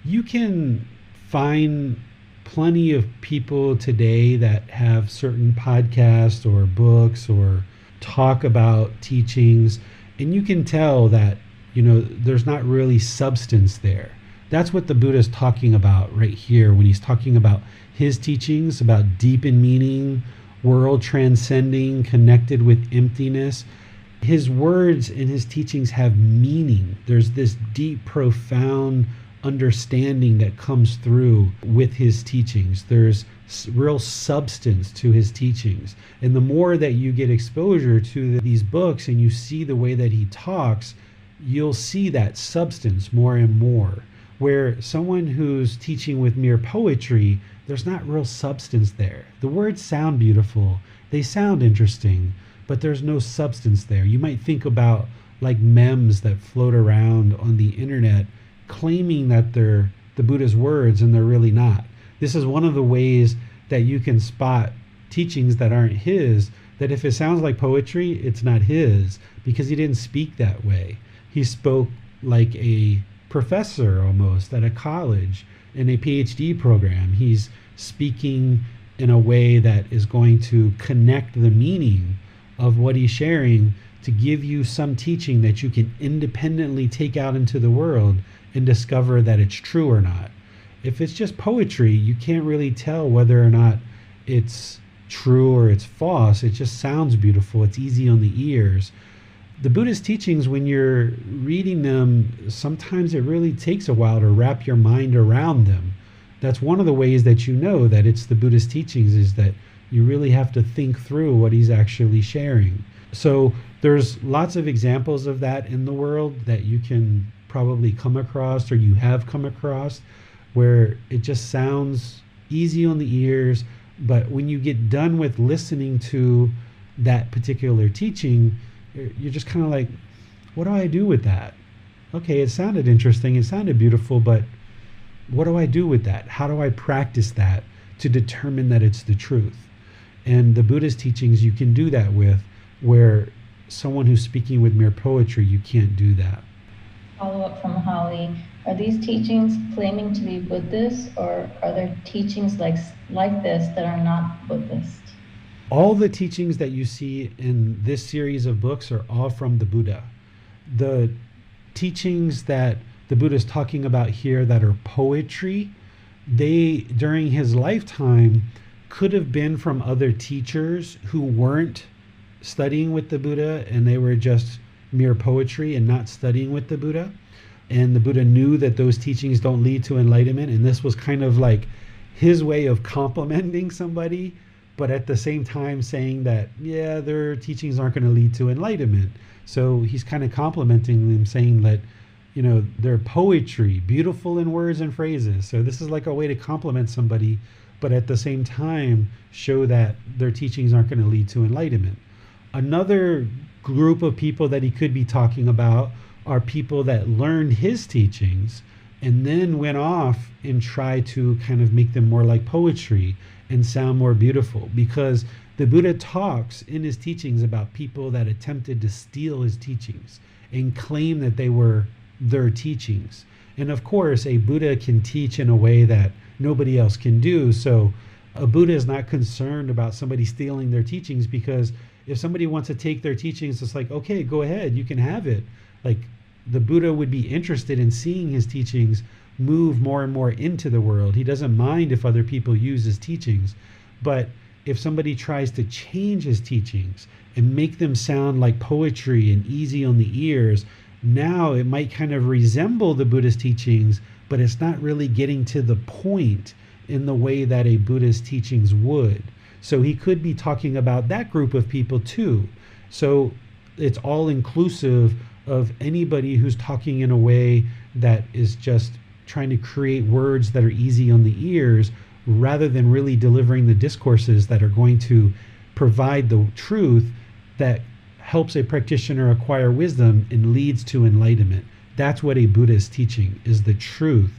You can find plenty of people today that have certain podcasts or books or talk about teachings, and you can tell that there's not really substance there. That's what the Buddha is talking about right here when he's talking about his teachings about deep in meaning, world transcending, connected with emptiness. His words and his teachings have meaning. There's this deep, profound understanding that comes through with his teachings. There's real substance to his teachings. And the more that you get exposure to these books and you see the way that he talks, you'll see that substance more and more. Where someone who's teaching with mere poetry, there's not real substance there. The words sound beautiful, they sound interesting, but there's no substance there. You might think about like memes that float around on the internet claiming that they're the Buddha's words and they're really not. This is one of the ways that you can spot teachings that aren't his, that if it sounds like poetry, it's not his, because he didn't speak that way. He spoke like a professor almost at a college in a PhD program. He's speaking in a way that is going to connect the meaning of what he's sharing to give you some teaching that you can independently take out into the world and discover that it's true or not. If it's just poetry, you can't really tell whether or not it's true or it's false. It just sounds beautiful. It's easy on the ears. The Buddhist teachings, when you're reading them, sometimes it really takes a while to wrap your mind around them. That's one of the ways that you know that it's the Buddhist teachings, is that you really have to think through what he's actually sharing. So there's lots of examples of that in the world that you can probably come across, or you have come across, where it just sounds easy on the ears, but when you get done with listening to that particular teaching, you're just kind of like, what do I do with that? Okay, it sounded interesting, it sounded beautiful, but what do I do with that? How do I practice that to determine that it's the truth. And the Buddha's teachings you can do that with, where someone who's speaking with mere poetry, you can't do that. Follow up from Holly. Are these teachings claiming to be Buddhist, or are there teachings like this that are not Buddhist? All the teachings that you see in this series of books are all from the Buddha. The teachings that the Buddha is talking about here that are poetry, they, during his lifetime, could have been from other teachers who weren't studying with the Buddha, and they were just mere poetry and not studying with the Buddha. And the Buddha knew that those teachings don't lead to enlightenment, and this was kind of like his way of complimenting somebody, but at the same time saying that, yeah, their teachings aren't going to lead to enlightenment. So he's kind of complimenting them, saying that, you know, they're poetry, beautiful in words and phrases. So this is like a way to compliment somebody, but at the same time show that their teachings aren't going to lead to enlightenment. Another group of people that he could be talking about are people that learned his teachings and then went off and tried to kind of make them more like poetry and sound more beautiful, because the Buddha talks in his teachings about people that attempted to steal his teachings and claim that they were their teachings. And of course, a Buddha can teach in a way that nobody else can do. So a Buddha is not concerned about somebody stealing their teachings, because if somebody wants to take their teachings, it's like, okay, go ahead, you can have it. Like, the Buddha would be interested in seeing his teachings move more and more into the world. He doesn't mind if other people use his teachings, but if somebody tries to change his teachings and make them sound like poetry and easy on the ears, now it might kind of resemble the Buddhist teachings, but it's not really getting to the point in the way that a Buddhist teachings would. So he could be talking about that group of people too. So it's all inclusive of anybody who's talking in a way that is just trying to create words that are easy on the ears, rather than really delivering the discourses that are going to provide the truth that helps a practitioner acquire wisdom and leads to enlightenment. That's what a Buddha is teaching, is the truth.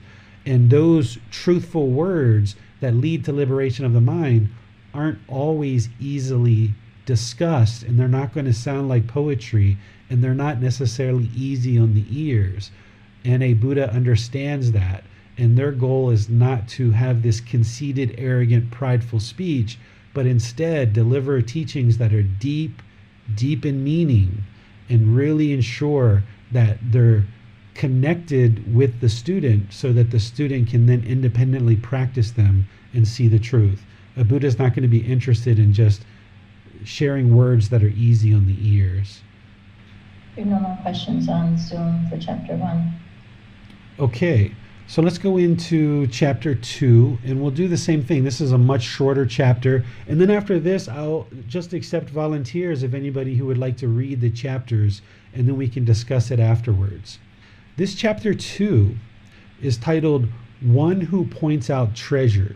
And those truthful words that lead to liberation of the mind aren't always easily discussed, and they're not going to sound like poetry, and they're not necessarily easy on the ears. And a Buddha understands that, and their goal is not to have this conceited, arrogant, prideful speech, but instead deliver teachings that are deep in meaning, and really ensure that they're connected with the student so that the student can then independently practice them and see the truth. A Buddha is not going to be interested in just sharing words that are easy on the ears. There are no more questions on Zoom for chapter 1. Okay, so let's go into chapter 2, and we'll do the same thing. This is a much shorter chapter, and then after this I'll just accept volunteers of anybody who would like to read the chapters, and then we can discuss it afterwards. This chapter 2 is titled One Who Points Out Treasure.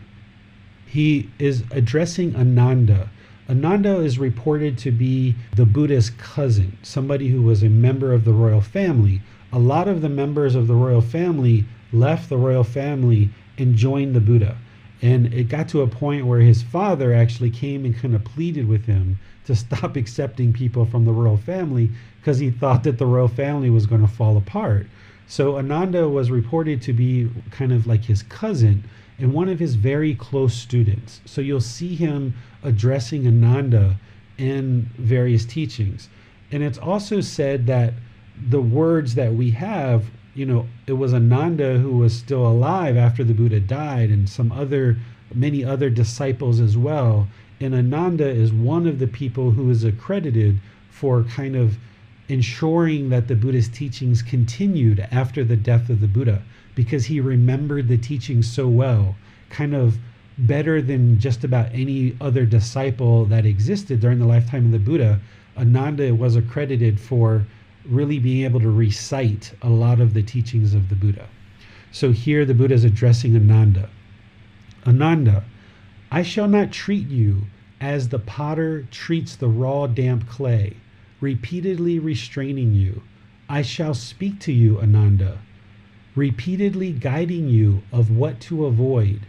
He is addressing Ananda. Ananda is reported to be the Buddha's cousin, somebody who was a member of the royal family. A lot of the members of the royal family left the royal family and joined the Buddha. And it got to a point where his father actually came and kind of pleaded with him to stop accepting people from the royal family, because he thought that the royal family was going to fall apart. So Ananda was reported to be kind of like his cousin and one of his very close students. So you'll see him addressing Ananda in various teachings. And it's also said that the words that we have, you know, it was Ananda who was still alive after the Buddha died, and many other disciples as well. And Ananda is one of the people who is accredited for kind of ensuring that the Buddha's teachings continued after the death of the Buddha, because he remembered the teachings so well, kind of better than just about any other disciple that existed during the lifetime of the Buddha. Ananda was accredited for really being able to recite a lot of the teachings of the Buddha. So here the Buddha is addressing Ananda. Ananda, I shall not treat you as the potter treats the raw, damp clay, repeatedly restraining you. I shall speak to you, Ananda, repeatedly guiding you of what to avoid.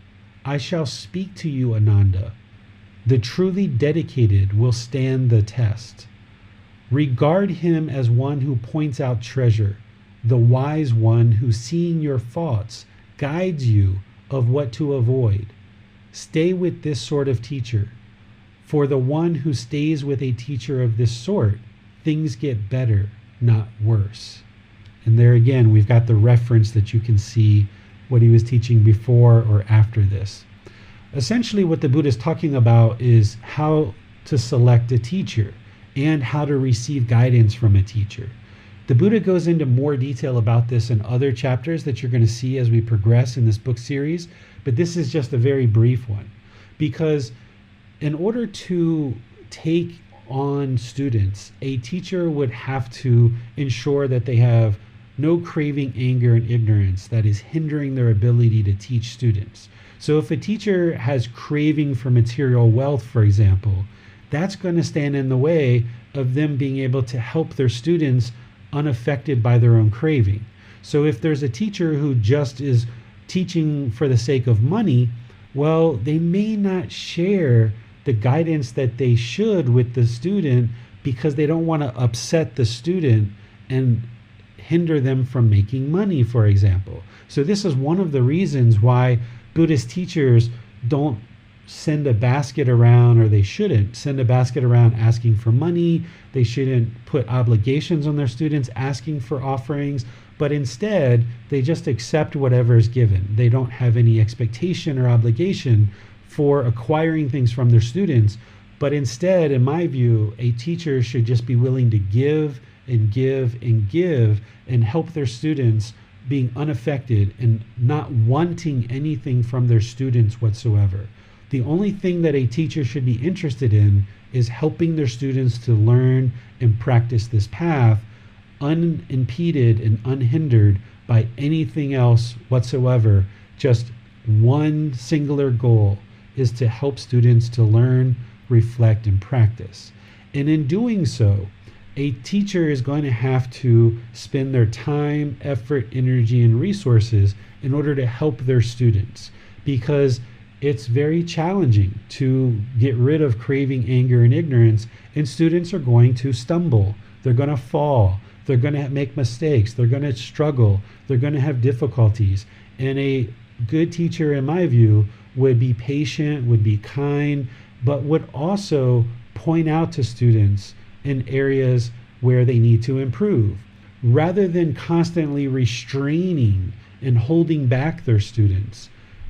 I shall speak to you, Ananda. The truly dedicated will stand the test. Regard him as one who points out treasure, the wise one who, seeing your faults, guides you of what to avoid. Stay with this sort of teacher. For the one who stays with a teacher of this sort, things get better, not worse. And there again, we've got the reference that you can see what he was teaching before or after this. Essentially, what the Buddha is talking about is how to select a teacher and how to receive guidance from a teacher. The Buddha goes into more detail about this in other chapters that you're going to see as we progress in this book series, but this is just a very brief one. Because in order to take on students, a teacher would have to ensure that they have no craving, anger, and ignorance that is hindering their ability to teach students. So if a teacher has craving for material wealth, for example, that's going to stand in the way of them being able to help their students unaffected by their own craving. So if there's a teacher who just is teaching for the sake of money, well, they may not share the guidance that they should with the student because they don't want to upset the student and hinder them from making money, for example. So this is one of the reasons why Buddhist teachers don't send a basket around, or they shouldn't send a basket around asking for money. They shouldn't put obligations on their students asking for offerings, but instead they just accept whatever is given. They don't have any expectation or obligation for acquiring things from their students, but instead, in my view, a teacher should just be willing to give and give and give and help their students, being unaffected and not wanting anything from their students whatsoever. The only thing that a teacher should be interested in is helping their students to learn and practice this path unimpeded and unhindered by anything else whatsoever. Just one singular goal is to help students to learn, reflect, and practice. And in doing so, a teacher is going to have to spend their time, effort, energy, and resources in order to help their students, because it's very challenging to get rid of craving, anger, and ignorance, and students are going to stumble. They're going to fall. They're going to make mistakes. They're going to struggle. They're going to have difficulties. And a good teacher, in my view, would be patient, would be kind, but would also point out to students in areas where they need to improve, rather than constantly restraining and holding back their students.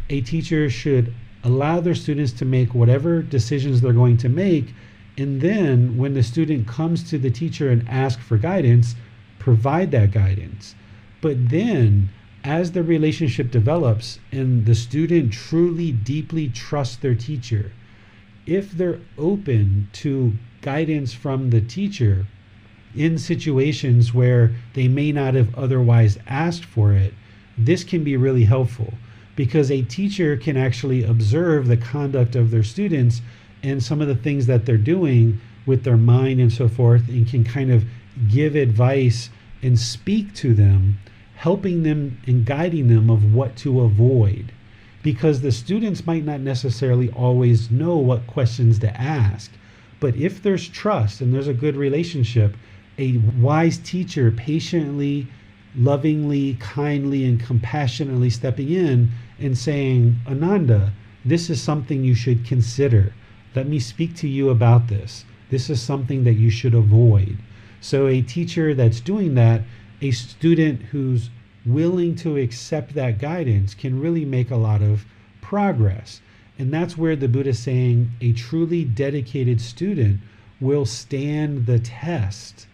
A teacher should allow their students to make whatever decisions they're going to make, and then when the student comes to the teacher and asks for guidance, provide that guidance. But then, as the relationship develops and the student truly, deeply trusts their teacher, if they're open to guidance from the teacher in situations where they may not have otherwise asked for it, this can be really helpful, because a teacher can actually observe the conduct of their students and some of the things that they're doing with their mind and so forth, and can kind of give advice and speak to them, helping them and guiding them of what to avoid. Because the students might not necessarily always know what questions to ask, but if there's trust and there's a good relationship, a wise teacher patiently, lovingly, kindly, and compassionately stepping in and saying, Ananda, this is something you should consider. Let me speak to you about this. This is something that you should avoid. So a teacher that's doing that, a student who's willing to accept that guidance, can really make a lot of progress. And that's where the Buddha is saying a truly dedicated student will stand the test,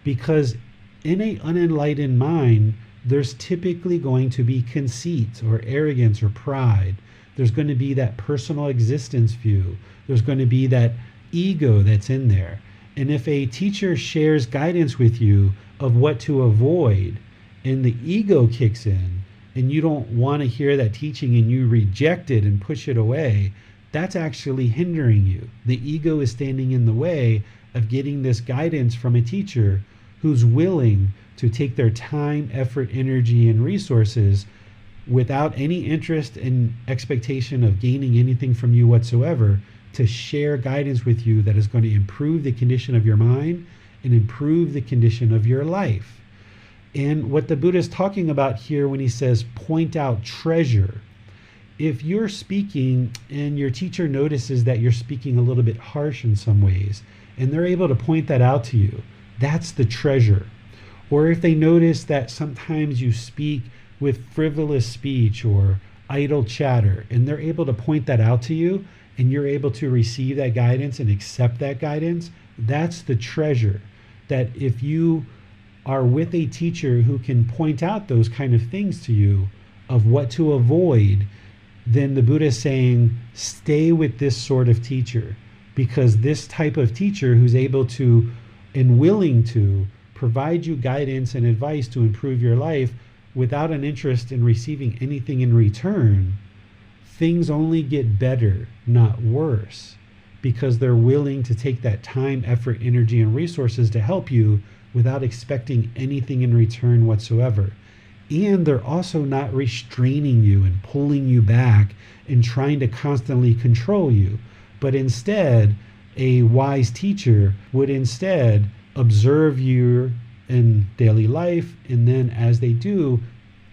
because in an unenlightened mind, there's typically going to be conceit or arrogance or pride. There's going to be that personal existence view. There's going to be that ego that's in there. And if a teacher shares guidance with you of what to avoid, and the ego kicks in, and you don't want to hear that teaching and you reject it and push it away, that's actually hindering you. The ego is standing in the way of getting this guidance from a teacher who's willing to take their time, effort, energy, and resources without any interest and expectation of gaining anything from you whatsoever, to share guidance with you that is going to improve the condition of your mind and improve the condition of your life. And what the Buddha is talking about here when he says point out treasure, if you're speaking and your teacher notices that you're speaking a little bit harsh in some ways, and they're able to point that out to you, that's the treasure. Or if they notice that sometimes you speak with frivolous speech or idle chatter, and they're able to point that out to you, and you're able to receive that guidance and accept that guidance, that's the treasure. That if you are with a teacher who can point out those kind of things to you of what to avoid, then the Buddha is saying, stay with this sort of teacher, because this type of teacher who's able to and willing to provide you guidance and advice to improve your life without an interest in receiving anything in return, things only get better, not worse, because they're willing to take that time, effort, energy, and resources to help you without expecting anything in return whatsoever. And they're also not restraining you and pulling you back and trying to constantly control you. But instead, a wise teacher would instead observe you in daily life, and then as they do,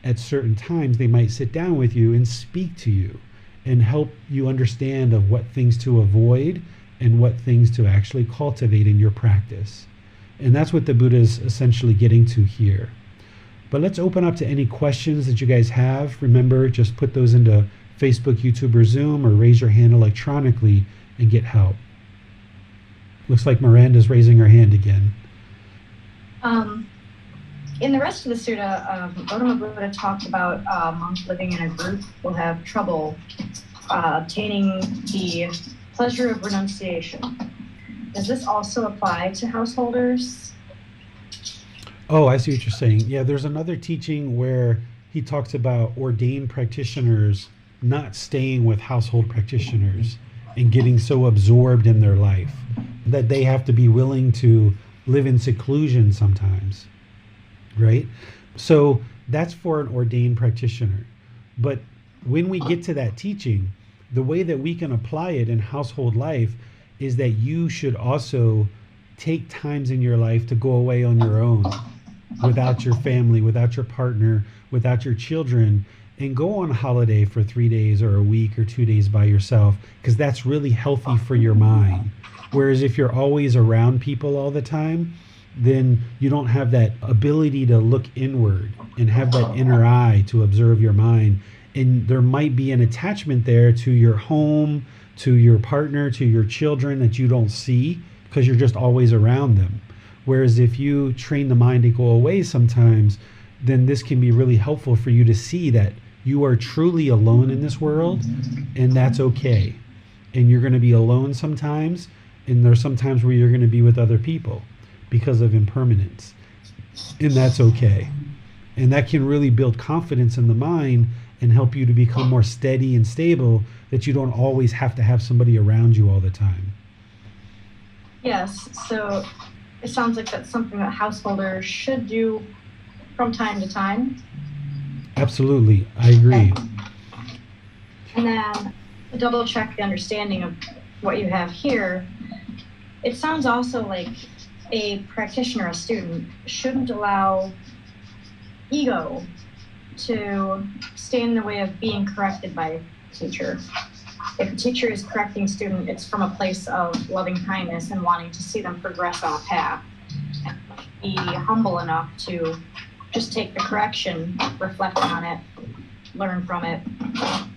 at certain times, they might sit down with you and speak to you and help you understand of what things to avoid and what things to actually cultivate in your practice. And that's what the Buddha is essentially getting to here. But let's open up to any questions that you guys have. Remember, just put those into Facebook, YouTube, or Zoom, or raise your hand electronically and get help. Looks like Miranda's raising her hand again. In the rest of the sutta, Gotama Buddha talked about monks living in a group will have trouble obtaining the pleasure of renunciation. Does this also apply to householders? Oh, I see what you're saying. Yeah, there's another teaching where he talks about ordained practitioners not staying with household practitioners and getting so absorbed in their life that they have to be willing to live in seclusion sometimes, right? So that's for an ordained practitioner. But when we get to that teaching, the way that we can apply it in household life is that you should also take times in your life to go away on your own, without your family, without your partner, without your children, and go on holiday for 3 days or a week or 2 days by yourself, because that's really healthy for your mind. Whereas if you're always around people all the time, then you don't have that ability to look inward and have that inner eye to observe your mind. And there might be an attachment there to your home, to your partner, to your children that you don't see because you're just always around them. Whereas if you train the mind to go away sometimes, then this can be really helpful for you to see that you are truly alone in this world, and that's okay. And you're going to be alone sometimes, and there's some times where you're going to be with other people because of impermanence, and that's okay. And that can really build confidence in the mind and help you to become more steady and stable, that you don't always have to have somebody around you all the time. Yes, so it sounds like that's something that householders should do from time to time. Absolutely, I agree. And then to double check the understanding of what you have here, it sounds also like a practitioner, a student, shouldn't allow ego to stand in the way of being corrected by a teacher. If a teacher is correcting a student, it's from a place of loving kindness and wanting to see them progress on a path. And be humble enough to just take the correction, reflect on it, learn from it,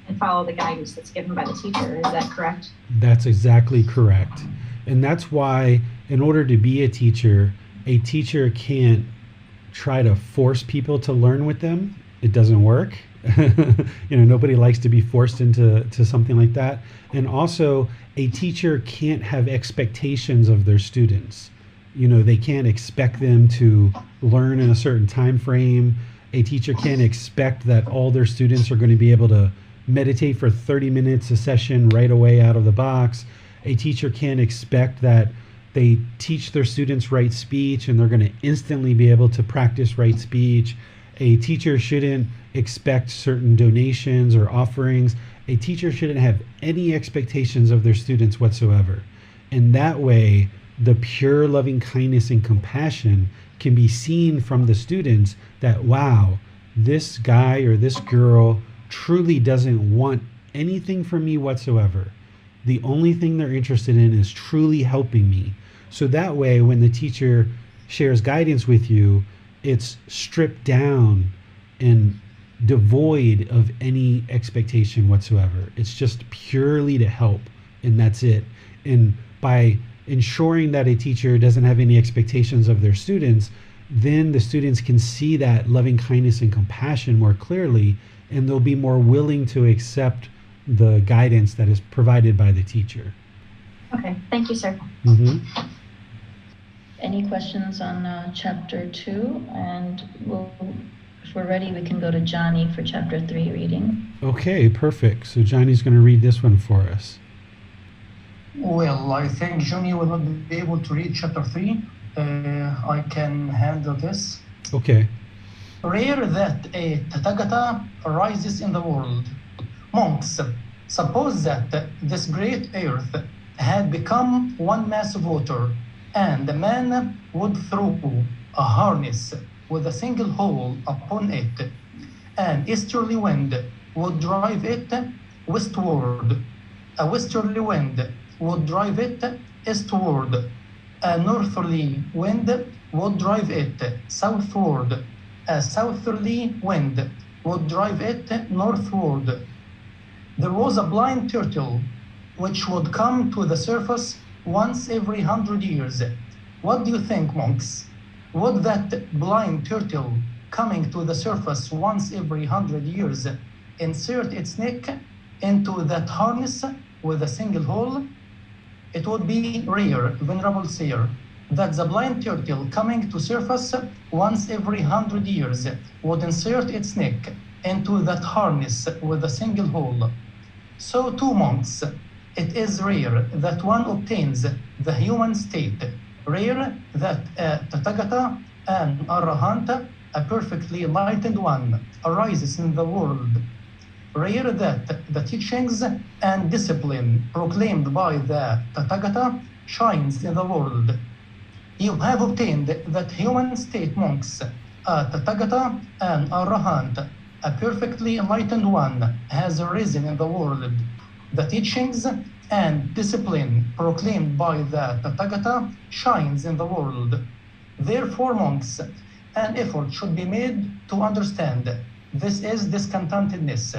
and follow the guidance that's given by the teacher. Is that correct? That's exactly correct. And that's why, in order to be a teacher can't try to force people to learn with them. It doesn't work. Nobody likes to be forced into something like that. And also, a teacher can't have expectations of their students. They can't expect them to learn in a certain time frame. A teacher can't expect that all their students are going to be able to meditate for 30 minutes a session right away out of the box. A teacher can't expect that they teach their students right speech and they're going to instantly be able to practice right speech. A teacher shouldn't expect certain donations or offerings. A teacher shouldn't have any expectations of their students whatsoever. And that way, the pure loving kindness and compassion can be seen from the students that, wow, this guy or this girl truly doesn't want anything from me whatsoever. The only thing they're interested in is truly helping me. So that way, when the teacher shares guidance with you, it's stripped down and devoid of any expectation whatsoever. It's just purely to help, and that's it. And by ensuring that a teacher doesn't have any expectations of their students, then the students can see that loving kindness and compassion more clearly, and they'll be more willing to accept the guidance that is provided by the teacher. Okay, thank you, sir. Any questions on chapter 2? And if we're ready, we can go to Johnny for chapter 3 reading. Okay, perfect. So Johnny's going to read this one for us. Well, I think Johnny will not be able to read chapter 3. I can handle this. Okay. Rare that a Tathagata arises in the world. Monks, suppose that this great earth had become one mass of water, and a man would throw a harness with a single hole upon it. An easterly wind would drive it westward. A westerly wind would drive it eastward. A northerly wind would drive it southward. A southerly wind would drive it northward. There was a blind turtle which would come to the surface once every 100 years. What do you think, monks? Would that blind turtle coming to the surface once every 100 years insert its neck into that harness with a single hole? It would be rare, Venerable Sir, that the blind turtle coming to surface once every 100 years would insert its neck into that harness with a single hole. So too, monks, it is rare that one obtains the human state, rare that a Tathagata, an Arahanta, a perfectly enlightened one, arises in the world. Rare that the teachings and discipline proclaimed by the Tathagata shines in the world. You have obtained that human state, monks, a Tathagata, an Arahant, a perfectly enlightened one, has arisen in the world. The teachings and discipline proclaimed by the Tathagata shines in the world. Therefore, monks, an effort should be made to understand this is discontentedness.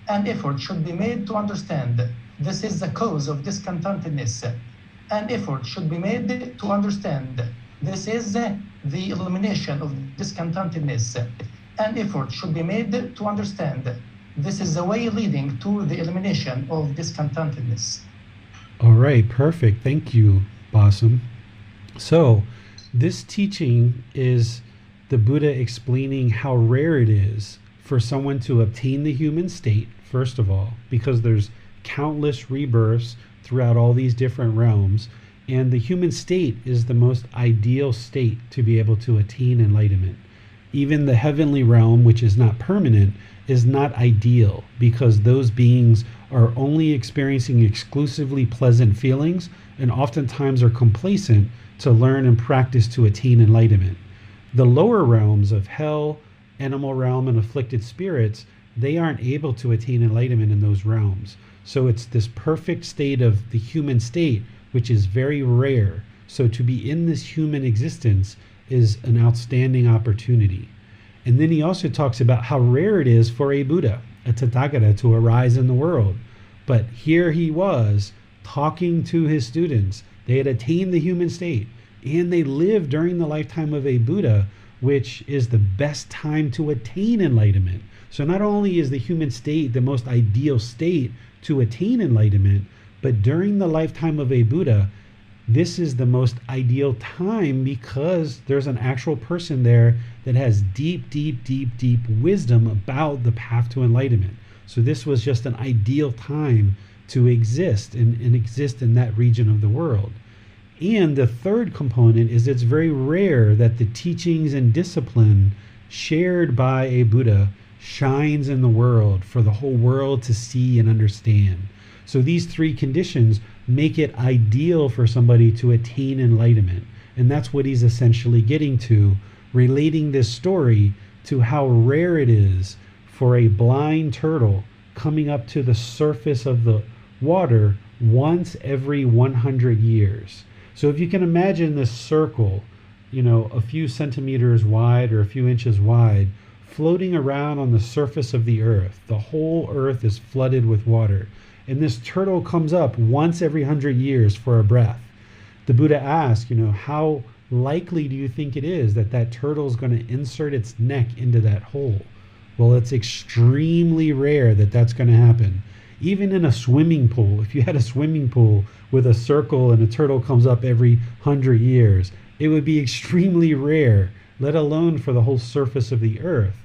An effort should be made to understand this is the cause of discontentedness. An effort should be made to understand this is the elimination of discontentedness. An effort should be made to understand this is the way leading to the elimination of discontentedness. All right, perfect. Thank you, Basam. So, this teaching is the Buddha explaining how rare it is for someone to obtain the human state, first of all, because there's countless rebirths throughout all these different realms, and the human state is the most ideal state to be able to attain enlightenment. Even the heavenly realm, which is not permanent, is not ideal because those beings are only experiencing exclusively pleasant feelings and oftentimes are complacent to learn and practice to attain enlightenment. The lower realms of hell, animal realm, and afflicted spirits, they aren't able to attain enlightenment in those realms. So it's this perfect state of the human state, which is very rare. So to be in this human existence is an outstanding opportunity. And then he also talks about how rare it is for a Buddha, a Tathagata, to arise in the world. But here he was talking to his students. They had attained the human state, and they lived during the lifetime of a Buddha, which is the best time to attain enlightenment. So not only is the human state the most ideal state to attain enlightenment, but during the lifetime of a Buddha, this is the most ideal time because there's an actual person there that has deep, deep, deep, deep wisdom about the path to enlightenment. So this was just an ideal time to exist and exist in that region of the world. And the third component is it's very rare that the teachings and discipline shared by a Buddha shines in the world for the whole world to see and understand. So these three conditions make it ideal for somebody to attain enlightenment. And that's what he's essentially getting to, relating this story to how rare it is for a blind turtle coming up to the surface of the water once every 100 years. So if you can imagine this circle, a few centimeters wide or a few inches wide, floating around on the surface of the earth. The whole earth is flooded with water. And this turtle comes up once every 100 years for a breath. The Buddha asked, how likely do you think it is that that turtle is going to insert its neck into that hole? Well, it's extremely rare that that's going to happen. Even in a swimming pool, if you had a swimming pool with a circle and a turtle comes up every 100 years, it would be extremely rare, let alone for the whole surface of the earth.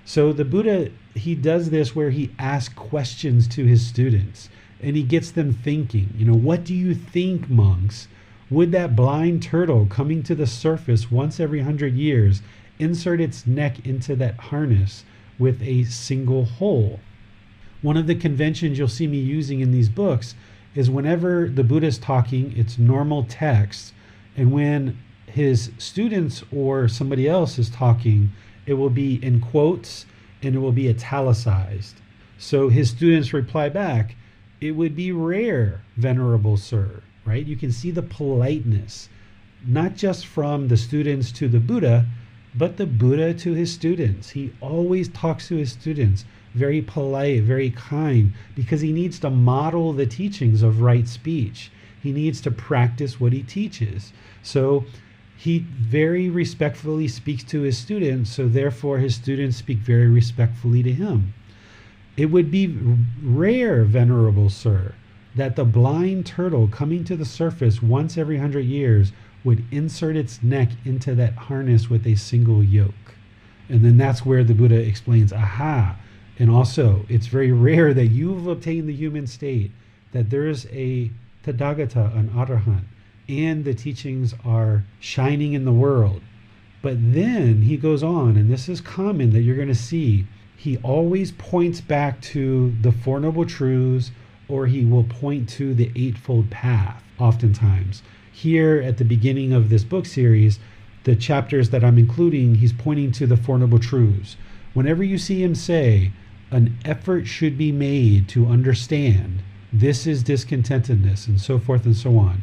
So the Buddha, he does this where he asks questions to his students and he gets them thinking, what do you think, monks? Would that blind turtle coming to the surface once every 100 years insert its neck into that harness with a single hole? One of the conventions you'll see me using in these books is whenever the Buddha is talking, it's normal text. And when his students or somebody else is talking, it will be in quotes and it will be italicized. So his students reply back, it would be rare, Venerable Sir, right? You can see the politeness, not just from the students to the Buddha, but the Buddha to his students. He always talks to his students very polite, very kind, because he needs to model the teachings of right speech. He needs to practice what he teaches. So he very respectfully speaks to his students, so therefore his students speak very respectfully to him. It would be rare, Venerable Sir, that the blind turtle coming to the surface once every 100 years would insert its neck into that harness with a single yoke. And then that's where the Buddha explains, aha, and also it's very rare that you've obtained the human state, that there's a Tathagata, an Arahant, and the teachings are shining in the world. But then he goes on, and this is common that you're going to see, he always points back to the Four Noble Truths, or he will point to the Eightfold Path oftentimes. Here at the beginning of this book series, the chapters that I'm including, he's pointing to the Four Noble Truths. Whenever you see him say, an effort should be made to understand, this is discontentedness, and so forth and so on.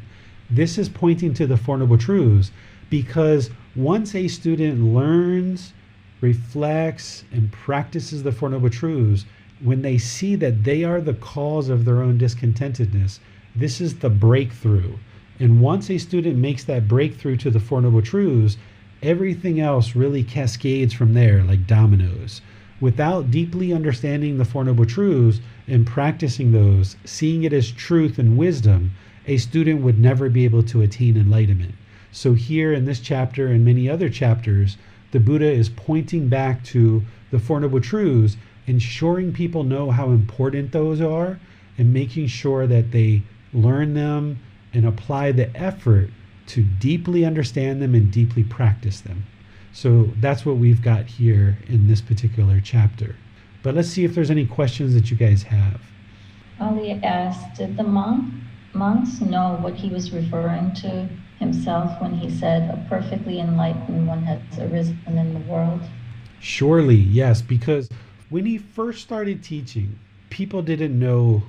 This is pointing to the Four Noble Truths, because once a student learns, reflects, and practices the Four Noble Truths, when they see that they are the cause of their own discontentedness, this is the breakthrough. And once a student makes that breakthrough to the Four Noble Truths, everything else really cascades from there like dominoes. Without deeply understanding the Four Noble Truths and practicing those, seeing it as truth and wisdom, a student would never be able to attain enlightenment. So here in this chapter and many other chapters, the Buddha is pointing back to the Four Noble Truths, ensuring people know how important those are, and making sure that they learn them and apply the effort to deeply understand them and deeply practice them. So that's what we've got here in this particular chapter. But let's see if there's any questions that you guys have. Ali asked, did the monks know what he was referring to himself when he said, a perfectly enlightened one has arisen in the world? Surely, yes, because when he first started teaching, people didn't know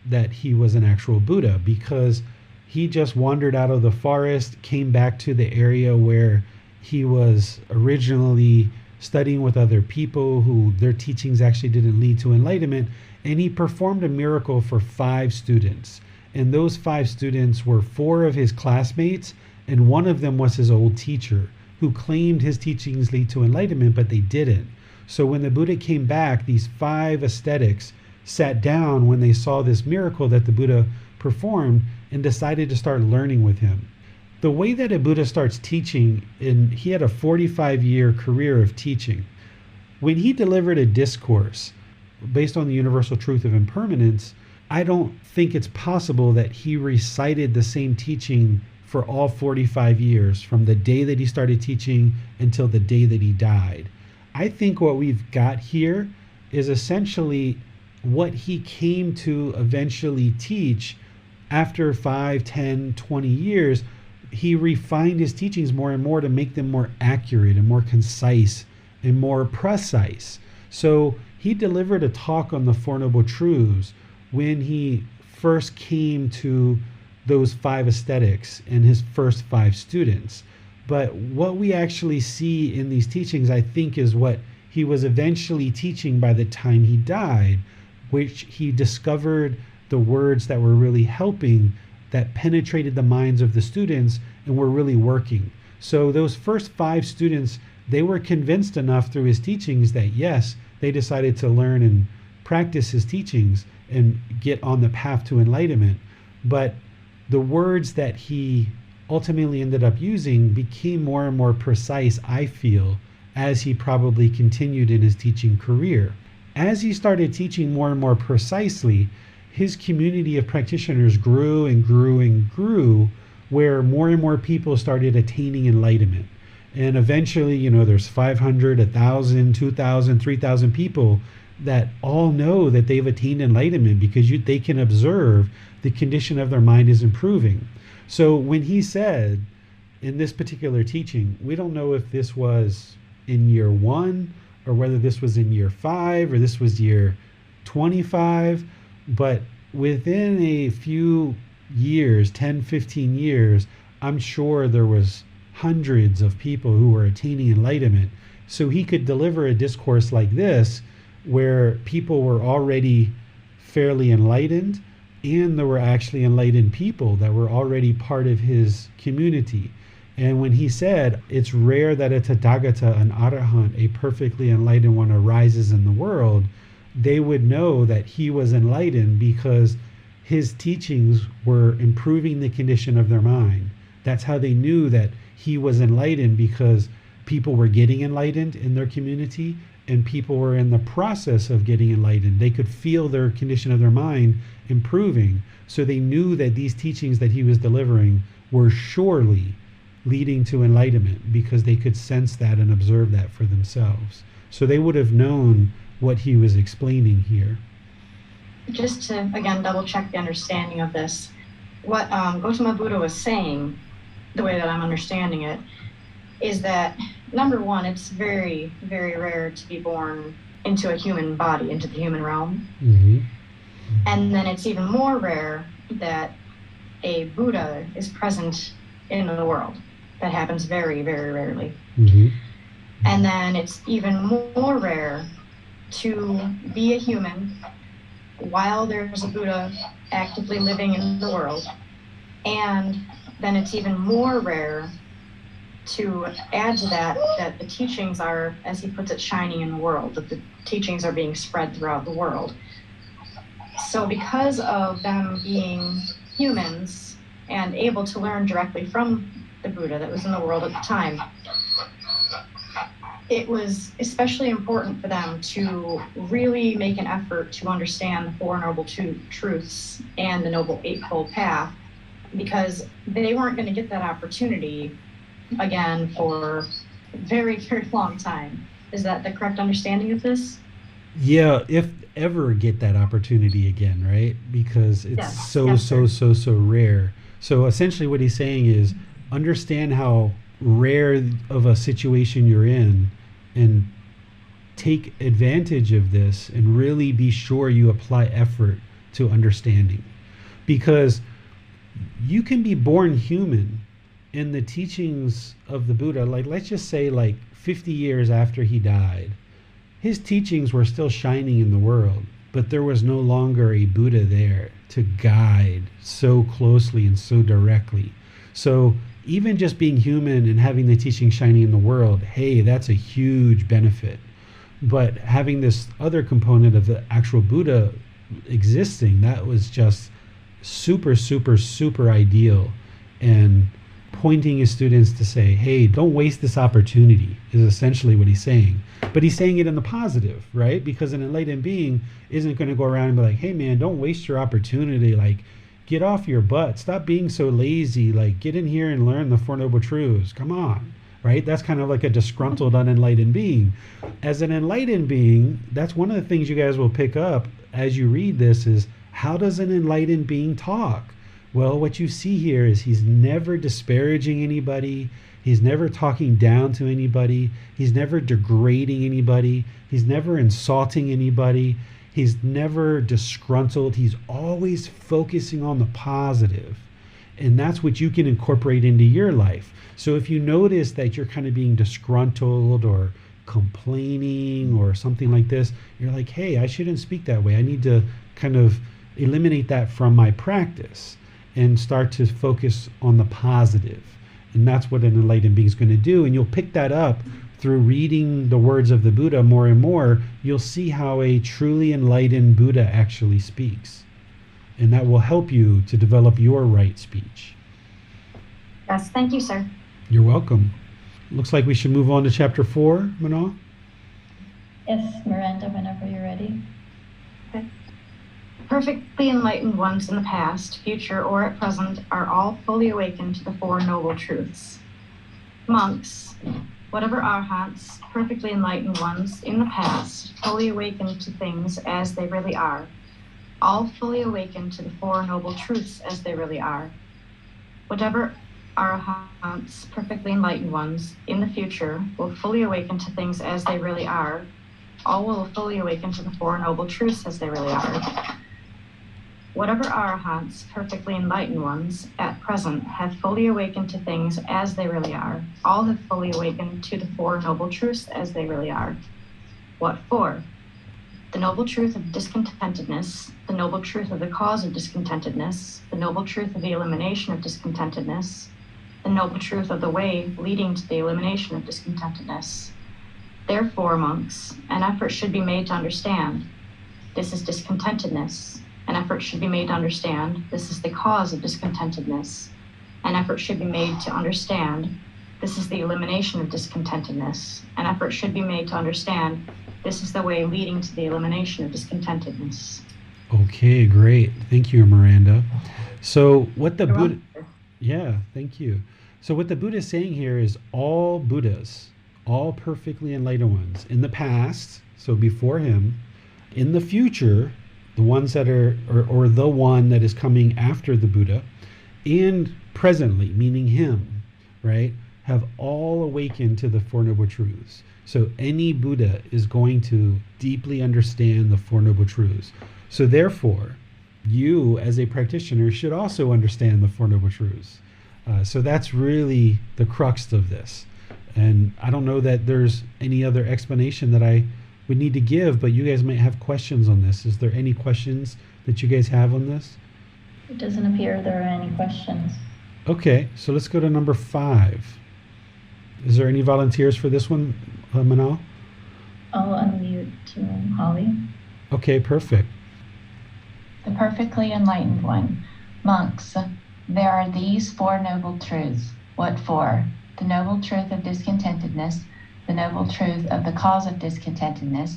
that he was an actual Buddha, because he just wandered out of the forest, came back to the area where he was originally studying with other people who their teachings actually didn't lead to enlightenment, and he performed a miracle for 5 students. And those 5 students were 4 of his classmates, and one of them was his old teacher, who claimed his teachings lead to enlightenment, but they didn't. So when the Buddha came back, these 5 ascetics sat down when they saw this miracle that the Buddha performed and decided to start learning with him. The way that a Buddha starts teaching, and he had a 45-year career of teaching, when he delivered a discourse based on the universal truth of impermanence, I don't think it's possible that he recited the same teaching for all 45 years, from the day that he started teaching until the day that he died. I think what we've got here is essentially what he came to eventually teach after 5, 10, 20 years. He refined his teachings more and more to make them more accurate and more concise and more precise. So he delivered a talk on the Four Noble Truths when he first came to those 5 aesthetics and his first 5 students. But what we actually see in these teachings, I think, is what he was eventually teaching by the time he died, which he discovered the words that were really helping, that penetrated the minds of the students and were really working. So those first 5 students, they were convinced enough through his teachings that yes, they decided to learn and practice his teachings and get on the path to enlightenment. But the words that he ultimately ended up using became more and more precise, I feel, as he probably continued in his teaching career. As he started teaching more and more precisely, his community of practitioners grew and grew and grew, where more and more people started attaining enlightenment. And eventually, there's 500, 1,000, 2,000, 3,000 people that all know that they've attained enlightenment because they can observe the condition of their mind is improving. So when he said in this particular teaching, we don't know if this was in year 1 or whether this was in year 5 or this was year 25, but within a few years, 10, 15 years, I'm sure there was hundreds of people who were attaining enlightenment. So he could deliver a discourse like this where people were already fairly enlightened, and there were actually enlightened people that were already part of his community. And when he said, it's rare that a Tathagata, an Arahant, a perfectly enlightened one arises in the world, they would know that he was enlightened because his teachings were improving the condition of their mind. That's how they knew that he was enlightened, because people were getting enlightened in their community and people were in the process of getting enlightened. They could feel their condition of their mind improving. So they knew that these teachings that he was delivering were surely leading to enlightenment, because they could sense that and observe that for themselves. So they would have known what he was explaining here. Just to, again, double check the understanding of this, what Gotama Buddha was saying, the way that I'm understanding it, is that, number one, it's very, very rare to be born into a human body, into the human realm. Mm-hmm. And then it's even more rare that a Buddha is present in the world. That happens very, very rarely. Mm-hmm. And then it's even more rare to be a human while there's a Buddha actively living in the world. And then it's even more rare to add to that, that the teachings are, as he puts it, shining in the world, that the teachings are being spread throughout the world. So because of them being humans and able to learn directly from the Buddha that was in the world at the time, it was especially important for them to really make an effort to understand the Four Noble Truths and the Noble Eightfold Path, because they weren't going to get that opportunity again for a very, very long time. Is that the correct understanding of this? Yeah, if ever get that opportunity again, right? Because it's so rare. So essentially what he's saying is, understand how rare of a situation you're in and take advantage of this and really be sure you apply effort to understanding. Because you can be born human in the teachings of the Buddha, like let's just say like 50 years after he died, his teachings were still shining in the world, but there was no longer a Buddha there to guide so closely and so directly. So even just being human and having the teaching shining in the world, hey, that's a huge benefit. But having this other component of the actual Buddha existing, that was just super, super, super ideal. And pointing his students to say, hey, don't waste this opportunity, is essentially what he's saying. But he's saying it in the positive, right? Because an enlightened being isn't going to go around and be like, hey man, don't waste your opportunity. Like, get off your butt. Stop being so lazy. Like, get in here and learn the Four Noble Truths. Come on. right? That's kind of like a disgruntled, unenlightened being. As an enlightened being, that's one of the things you guys will pick up as you read this is, how does an enlightened being talk? Well, what you see here is he's never disparaging anybody. He's never talking down to anybody. He's never degrading anybody. He's never insulting anybody. He's never disgruntled. He's always focusing on the positive. And that's what you can incorporate into your life. So if you notice that you're kind of being disgruntled or complaining or something like this, you're like, hey, I shouldn't speak that way. I need to kind of eliminate that from my practice and start to focus on the positive. And that's what an enlightened being is going to do. And you'll pick that up through reading the words of the Buddha more and more. You'll see how a truly enlightened Buddha actually speaks. And that will help you to develop your right speech. Yes, thank you, sir. You're welcome. Looks like we should move on to chapter 4, Manal. Yes, Miranda, whenever you're ready. Okay. Perfectly enlightened ones in the past, future, or at present are all fully awakened to the Four Noble Truths. Monks, whatever arhats, perfectly enlightened ones in the past, fully awakened to things as they really are, all fully awakened to the Four Noble Truths as they really are. Whatever arhats, perfectly enlightened ones in the future, will fully awaken to things as they really are, all will fully awaken to the Four Noble Truths as they really are. Whatever arhats, perfectly enlightened ones, at present have fully awakened to things as they really are, all have fully awakened to the Four Noble Truths as they really are. What for? The noble truth of discontentedness, the noble truth of the cause of discontentedness, the noble truth of the elimination of discontentedness, the noble truth of the way leading to the elimination of discontentedness. Therefore, monks, an effort should be made to understand. This is discontentedness. An effort should be made to understand. This is the cause of discontentedness. An effort should be made to understand. This is the elimination of discontentedness. An effort should be made to understand. This is the way leading to the elimination of discontentedness. Okay, great. Thank you, Miranda. So what the You're Buddha... welcome. Yeah, thank you. So what the Buddha is saying here is all Buddhas, all perfectly enlightened ones in the past, so before him, in the future, the ones that are, or the one that is coming after the Buddha, and presently, meaning him, right, have all awakened to the Four Noble Truths. So any Buddha is going to deeply understand the Four Noble Truths. So therefore, you as a practitioner should also understand the Four Noble Truths. So that's really the crux of this. And I don't know that there's any other explanation that I would need to give, but you guys might have questions on this. Is there any questions that you guys have on this? It doesn't appear there are any questions. Okay, so let's go to number 5. Is there any volunteers for this one, Manal? I'll unmute Holly. Okay, perfect. The perfectly enlightened one. Monks, there are these Four Noble Truths. What for? The noble truth of discontentedness, the noble truth of the cause of discontentedness,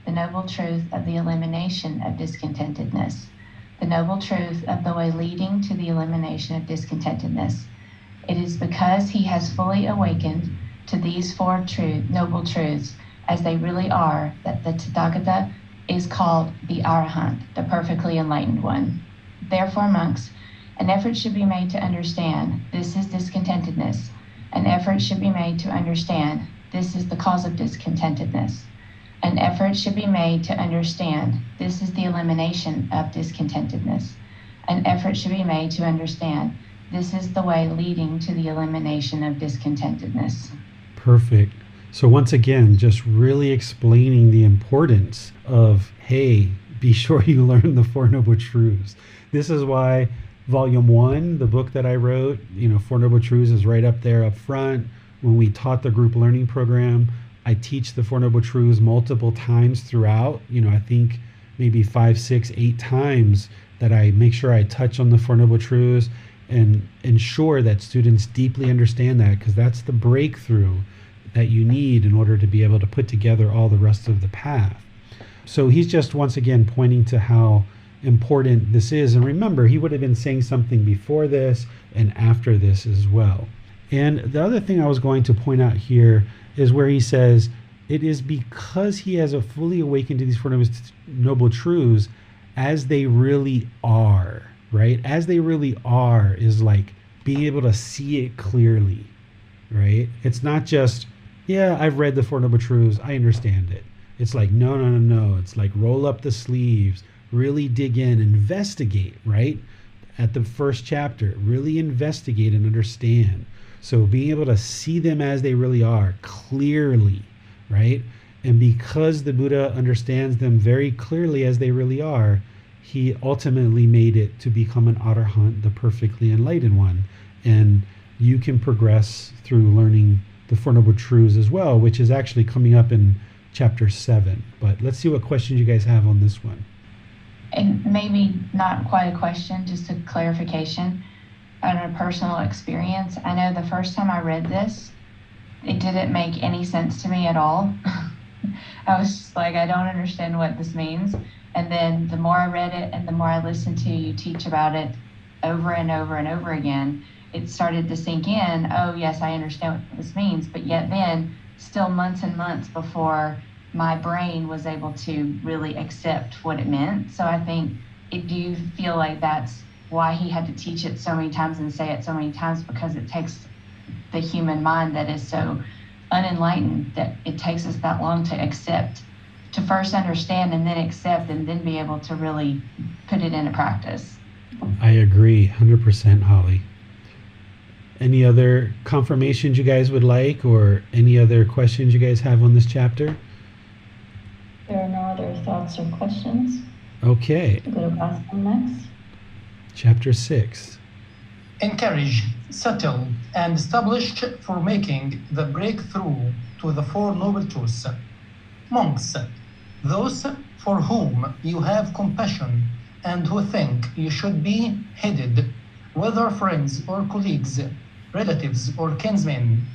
the noble truth of the elimination of discontentedness, the noble truth of the way leading to the elimination of discontentedness. It is because he has fully awakened to these four noble truths as they really are that the Tathagata is called the Arahant, the perfectly enlightened one. Therefore, monks, an effort should be made to understand this is discontentedness. An effort should be made to understand this is the cause of discontentedness. An effort should be made to understand this is the elimination of discontentedness. An effort should be made to understand this is the way leading to the elimination of discontentedness. Perfect. So once again, just really explaining the importance of, hey, be sure you learn the Four Noble Truths. This is why Volume 1, the book that I wrote, Four Noble Truths is right up there up front. When we taught the group learning program, I teach the Four Noble Truths multiple times throughout. I think maybe 5, 6, 8 times that I make sure I touch on the Four Noble Truths and ensure that students deeply understand that, because that's the breakthrough that you need in order to be able to put together all the rest of the path. So he's just once again pointing to how important this is. And remember, he would have been saying something before this and after this as well. And the other thing I was going to point out here is where he says, it is because he has a fully awakened to these Four Noble Truths as they really are, right? As they really are is like being able to see it clearly, right? It's not just, yeah, I've read the Four Noble Truths, I understand it. It's like, no. It's like roll up the sleeves, really dig in, investigate, right? At the first chapter, really investigate and understand. So being able to see them as they really are clearly, right? And because the Buddha understands them very clearly as they really are, he ultimately made it to become an Arahant, the perfectly enlightened one. And you can progress through learning the Four Noble Truths as well, which is actually coming up in chapter 7. But let's see what questions you guys have on this one. And maybe not quite a question, just a clarification on a personal experience. I know the first time I read this, it didn't make any sense to me at all. I was just like, I don't understand what this means. And then the more I read it and the more I listened to you teach about it over and over and over again, it started to sink in. Oh, yes, I understand what this means. But yet then, still months and months before my brain was able to really accept what it meant. So I think, do you feel like that's why he had to teach it so many times and say it so many times, because it takes the human mind that is so unenlightened that it takes us that long to accept, to first understand and then accept and then be able to really put it into practice? I agree 100%, Holly. Any other confirmations you guys would like, or any other questions you guys have on this chapter? There are no other thoughts or questions. Okay. Go to Gotama next. Chapter 6. Encourage, settle, and establish for making the breakthrough to the Four Noble Truths. Monks, those for whom you have compassion and who think you should be headed, whether friends or colleagues, relatives or kinsmen,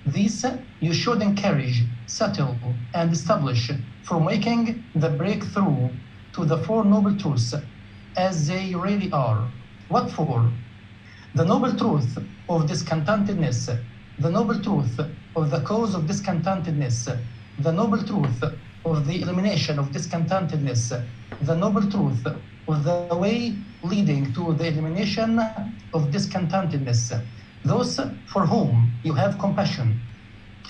these you should encourage, settle, and establish for making the breakthrough to the Four Noble Truths as they really are. What for? The noble truth of discontentedness, the noble truth of the cause of discontentedness, the noble truth of the elimination of discontentedness, the noble truth of the way leading to the elimination of discontentedness. Those for whom you have compassion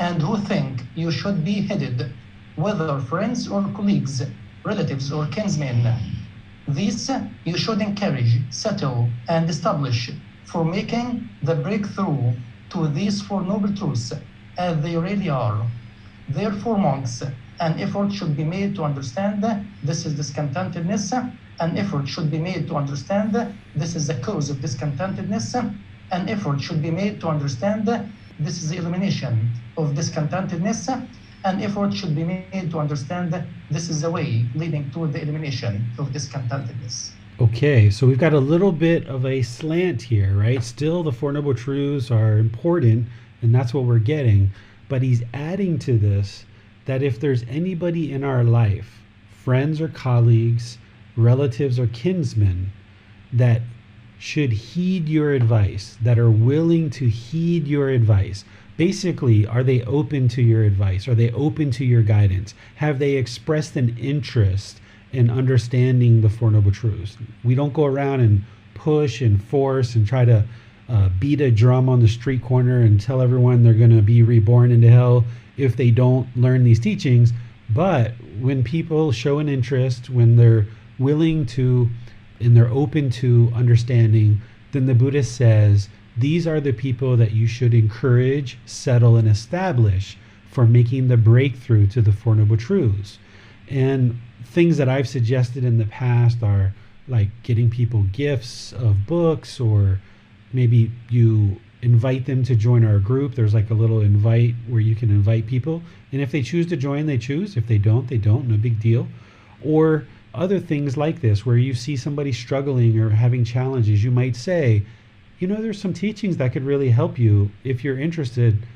and who think you should be headed, whether friends or colleagues, relatives or kinsmen, these you should encourage, settle, and establish for making the breakthrough to these Four Noble Truths as they really are. Therefore, monks, an effort should be made to understand this is discontentedness, an effort should be made to understand this is the cause of discontentedness, an effort should be made to understand this is the elimination of discontentedness, an effort should be made to understand this is the way leading to the elimination of discontentedness. Okay, so we've got a little bit of a slant here, right? Still, the Four Noble Truths are important, and that's what we're getting. But he's adding to this that if there's anybody in our life, friends or colleagues, relatives or kinsmen, that should heed your advice, that are willing to heed your advice. Basically, are they open to your advice? Are they open to your guidance? Have they expressed an interest in understanding the Four Noble Truths? We don't go around and push and force and try to beat a drum on the street corner and tell everyone they're going to be reborn into hell if they don't learn these teachings. But when people show an interest, when they're willing to and they're open to understanding, then the Buddha says these are the people that you should encourage, settle, and establish for making the breakthrough to the Four Noble Truths. And things that I've suggested in the past are like getting people gifts of books, or maybe you invite them to join our group. There's like a little invite where you can invite people. And if they choose to join, they choose. If they don't, they don't. No big deal. Or other things like this, where you see somebody struggling or having challenges, you might say, you know, there's some teachings that could really help you. If you're interested,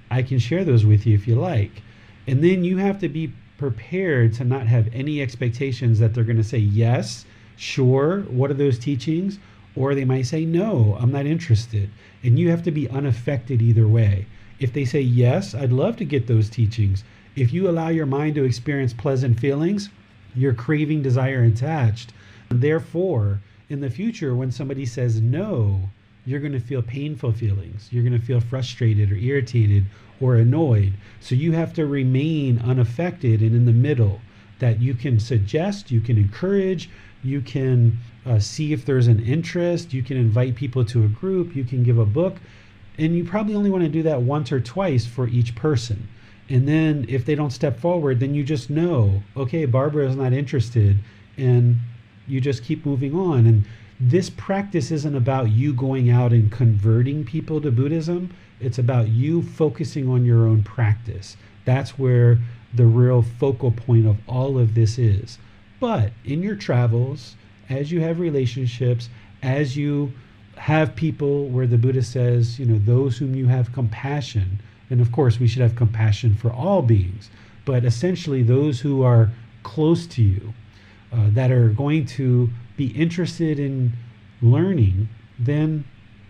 I can share those with you if you like. And then you have to be prepared to not have any expectations that they're going to say, yes, sure, what are those teachings? Or they might say, no, I'm not interested. And you have to be unaffected either way. If they say, yes, I'd love to get those teachings. If you allow your mind to experience pleasant feelings, you're craving, desire, attached. Therefore, in the future, when somebody says no, you're going to feel painful feelings. You're going to feel frustrated or irritated or annoyed. So you have to remain unaffected and in the middle, that you can suggest, you can encourage, you can see if there's an interest, you can invite people to a group, you can give a book, and you probably only want to do that once or twice for each person. And then if they don't step forward, then you just know, okay, Barbara is not interested, and you just keep moving on. And this practice isn't about you going out and converting people to Buddhism. It's about you focusing on your own practice. That's where the real focal point of all of this is. But in your travels, as you have relationships, as you have people where the Buddha says, those whom you have compassion, and of course we should have compassion for all beings, but essentially those who are close to you, that are going to be interested in learning, then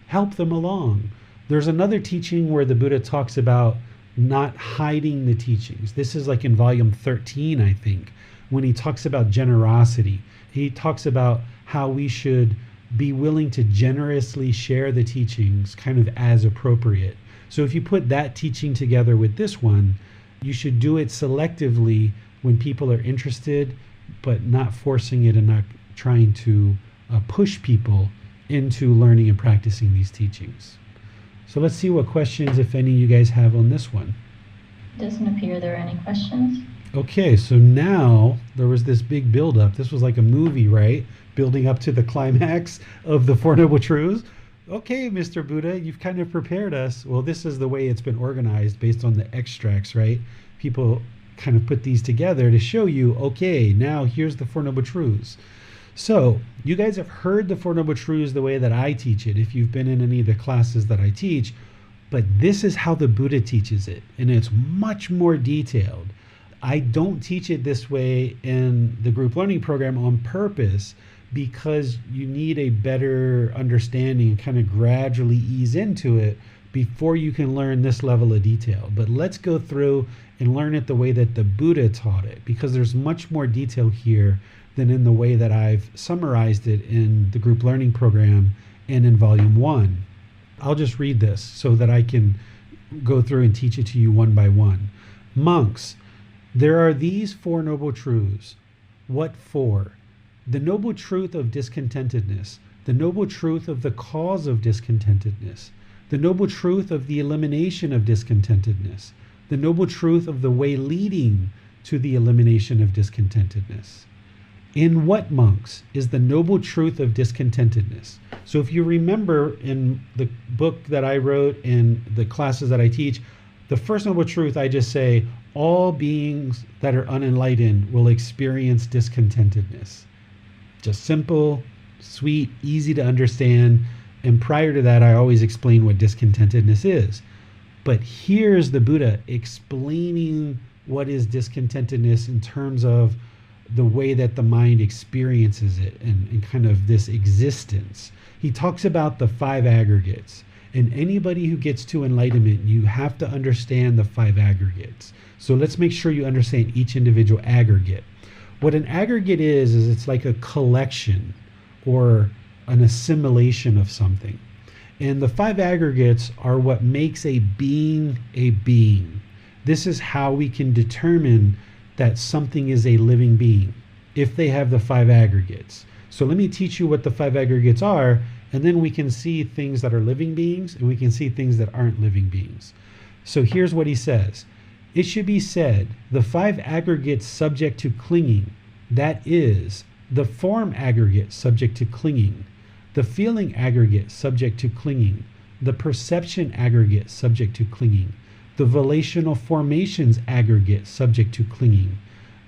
help them along. There's another teaching where the Buddha talks about not hiding the teachings. This is like in volume 13, I think, when he talks about generosity. He talks about how we should be willing to generously share the teachings kind of as appropriate. So if you put that teaching together with this one, you should do it selectively when people are interested, but not forcing it and not trying to push people into learning and practicing these teachings. So let's see what questions, if any, you guys have on this one. Doesn't appear there are any questions. Okay, so now there was this big buildup. This was like a movie, right? Building up to the climax of the Four Noble Truths. Okay, Mr. Buddha, you've kind of prepared us. Well, this is the way it's been organized based on the extracts, right? People kind of put these together to show you, okay, now here's the Four Noble Truths. So you guys have heard the Four Noble Truths the way that I teach it, if you've been in any of the classes that I teach, but this is how the Buddha teaches it, and it's much more detailed. I don't teach it this way in the group learning program on purpose, because you need a better understanding and kind of gradually ease into it before you can learn this level of detail. But let's go through and learn it the way that the Buddha taught it, because there's much more detail here than in the way that I've summarized it in the group learning program and in volume 1. I'll just read this so that I can go through and teach it to you one by one. Monks, there are these Four Noble Truths. What for? The noble truth of discontentedness, the noble truth of the cause of discontentedness, the noble truth of the elimination of discontentedness, the noble truth of the way leading to the elimination of discontentedness. In what, monks, is the noble truth of discontentedness? So if you remember in the book that I wrote and the classes that I teach, the first noble truth, I just say, all beings that are unenlightened will experience discontentedness. Just simple, sweet, easy to understand. And prior to that, I always explain what discontentedness is. But here's the Buddha explaining what is discontentedness in terms of the way that the mind experiences it and kind of this existence. He talks about the 5 aggregates. And anybody who gets to enlightenment, you have to understand the 5 aggregates. So let's make sure you understand each individual aggregate. What an aggregate is it's like a collection or an assimilation of something. And the 5 aggregates are what makes a being a being. This is how we can determine that something is a living being, if they have the 5 aggregates. So let me teach you what the 5 aggregates are, and then we can see things that are living beings, and we can see things that aren't living beings. So here's what he says. It should be said, the 5 aggregates subject to clinging, that is, the form aggregate subject to clinging, the feeling aggregate subject to clinging, the perception aggregate subject to clinging, the volitional formations aggregate subject to clinging,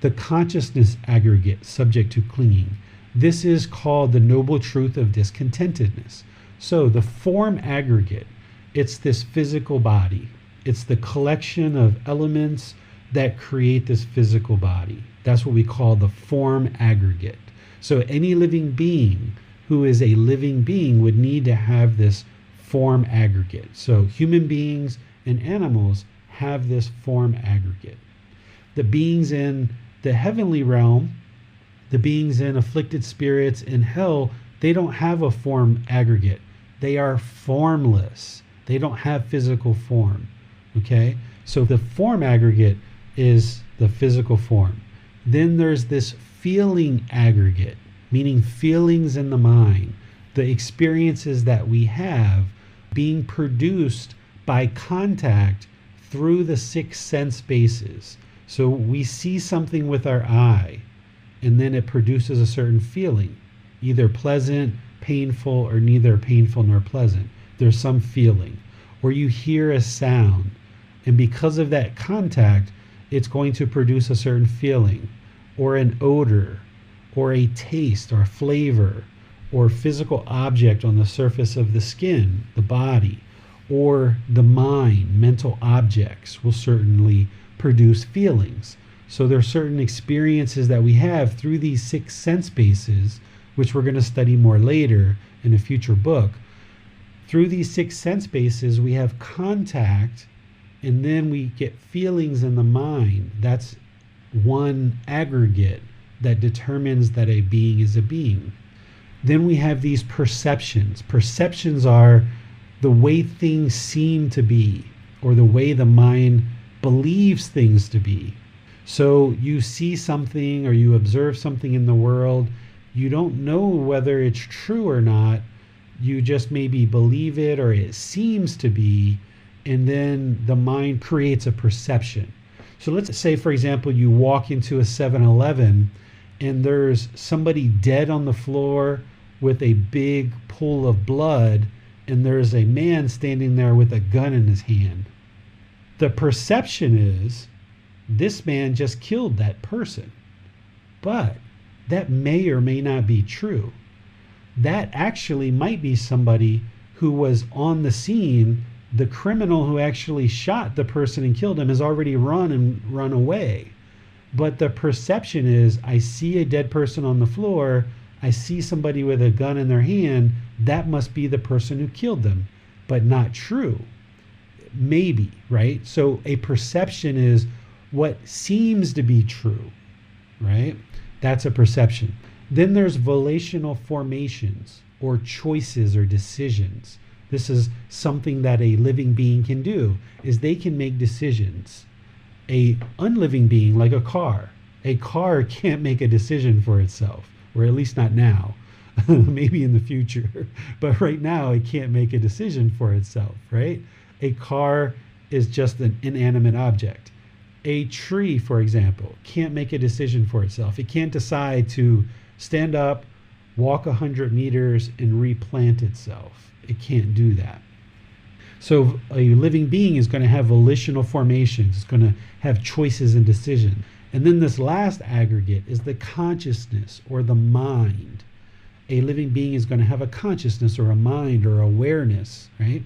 the consciousness aggregate subject to clinging. This is called the noble truth of discontentedness. So the form aggregate, it's this physical body. It's the collection of elements that create this physical body. That's what we call the form aggregate. So any living being who is a living being would need to have this form aggregate. So human beings and animals have this form aggregate. The beings in the heavenly realm, the beings in afflicted spirits in hell, they don't have a form aggregate. They are formless. They don't have physical form. Okay? So the form aggregate is the physical form. Then there's this feeling aggregate, meaning feelings in the mind, the experiences that we have being produced by contact through the six sense bases. So we see something with our eye, and then it produces a certain feeling, either pleasant, painful, or neither painful nor pleasant. There's some feeling. Or you hear a sound, and because of that contact, it's going to produce a certain feeling, or an odor, or a taste, or flavor, or physical object on the surface of the skin, the body, or the mind, mental objects will certainly produce feelings. So there are certain experiences that we have through these six sense bases, which we're going to study more later in a future book. Through these six sense bases, we have contact, and then we get feelings in the mind. That's one aggregate that determines that a being is a being. Then we have these perceptions. Perceptions are the way things seem to be, or the way the mind believes things to be. So you see something or you observe something in the world, you don't know whether it's true or not, you just maybe believe it or it seems to be, and then the mind creates a perception. So let's say, for example, you walk into a 7-Eleven and there's somebody dead on the floor with a big pool of blood, and there's a man standing there with a gun in his hand. The perception is this man just killed that person, but that may or may not be true. That actually might be somebody who was on the scene. The criminal who actually shot the person and killed him has already run away. But the perception is, I see a dead person on the floor, I see somebody with a gun in their hand, that must be the person who killed them. But not true. Maybe, right? So a perception is what seems to be true, right? That's a perception. Then there's volitional formations, or choices or decisions. This is something that a living being can do, is they can make decisions. A unliving being, like a car can't make a decision for itself, or at least not now. Maybe in the future, but right now it can't make a decision for itself, right? A car is just an inanimate object. A tree, for example, can't make a decision for itself. It can't decide to stand up, walk 100 meters, and replant itself. It can't do that. So a living being is going to have volitional formations. It's going to have choices and decisions. And then this last aggregate is the consciousness, or the mind. A living being is going to have a consciousness or a mind or awareness, right?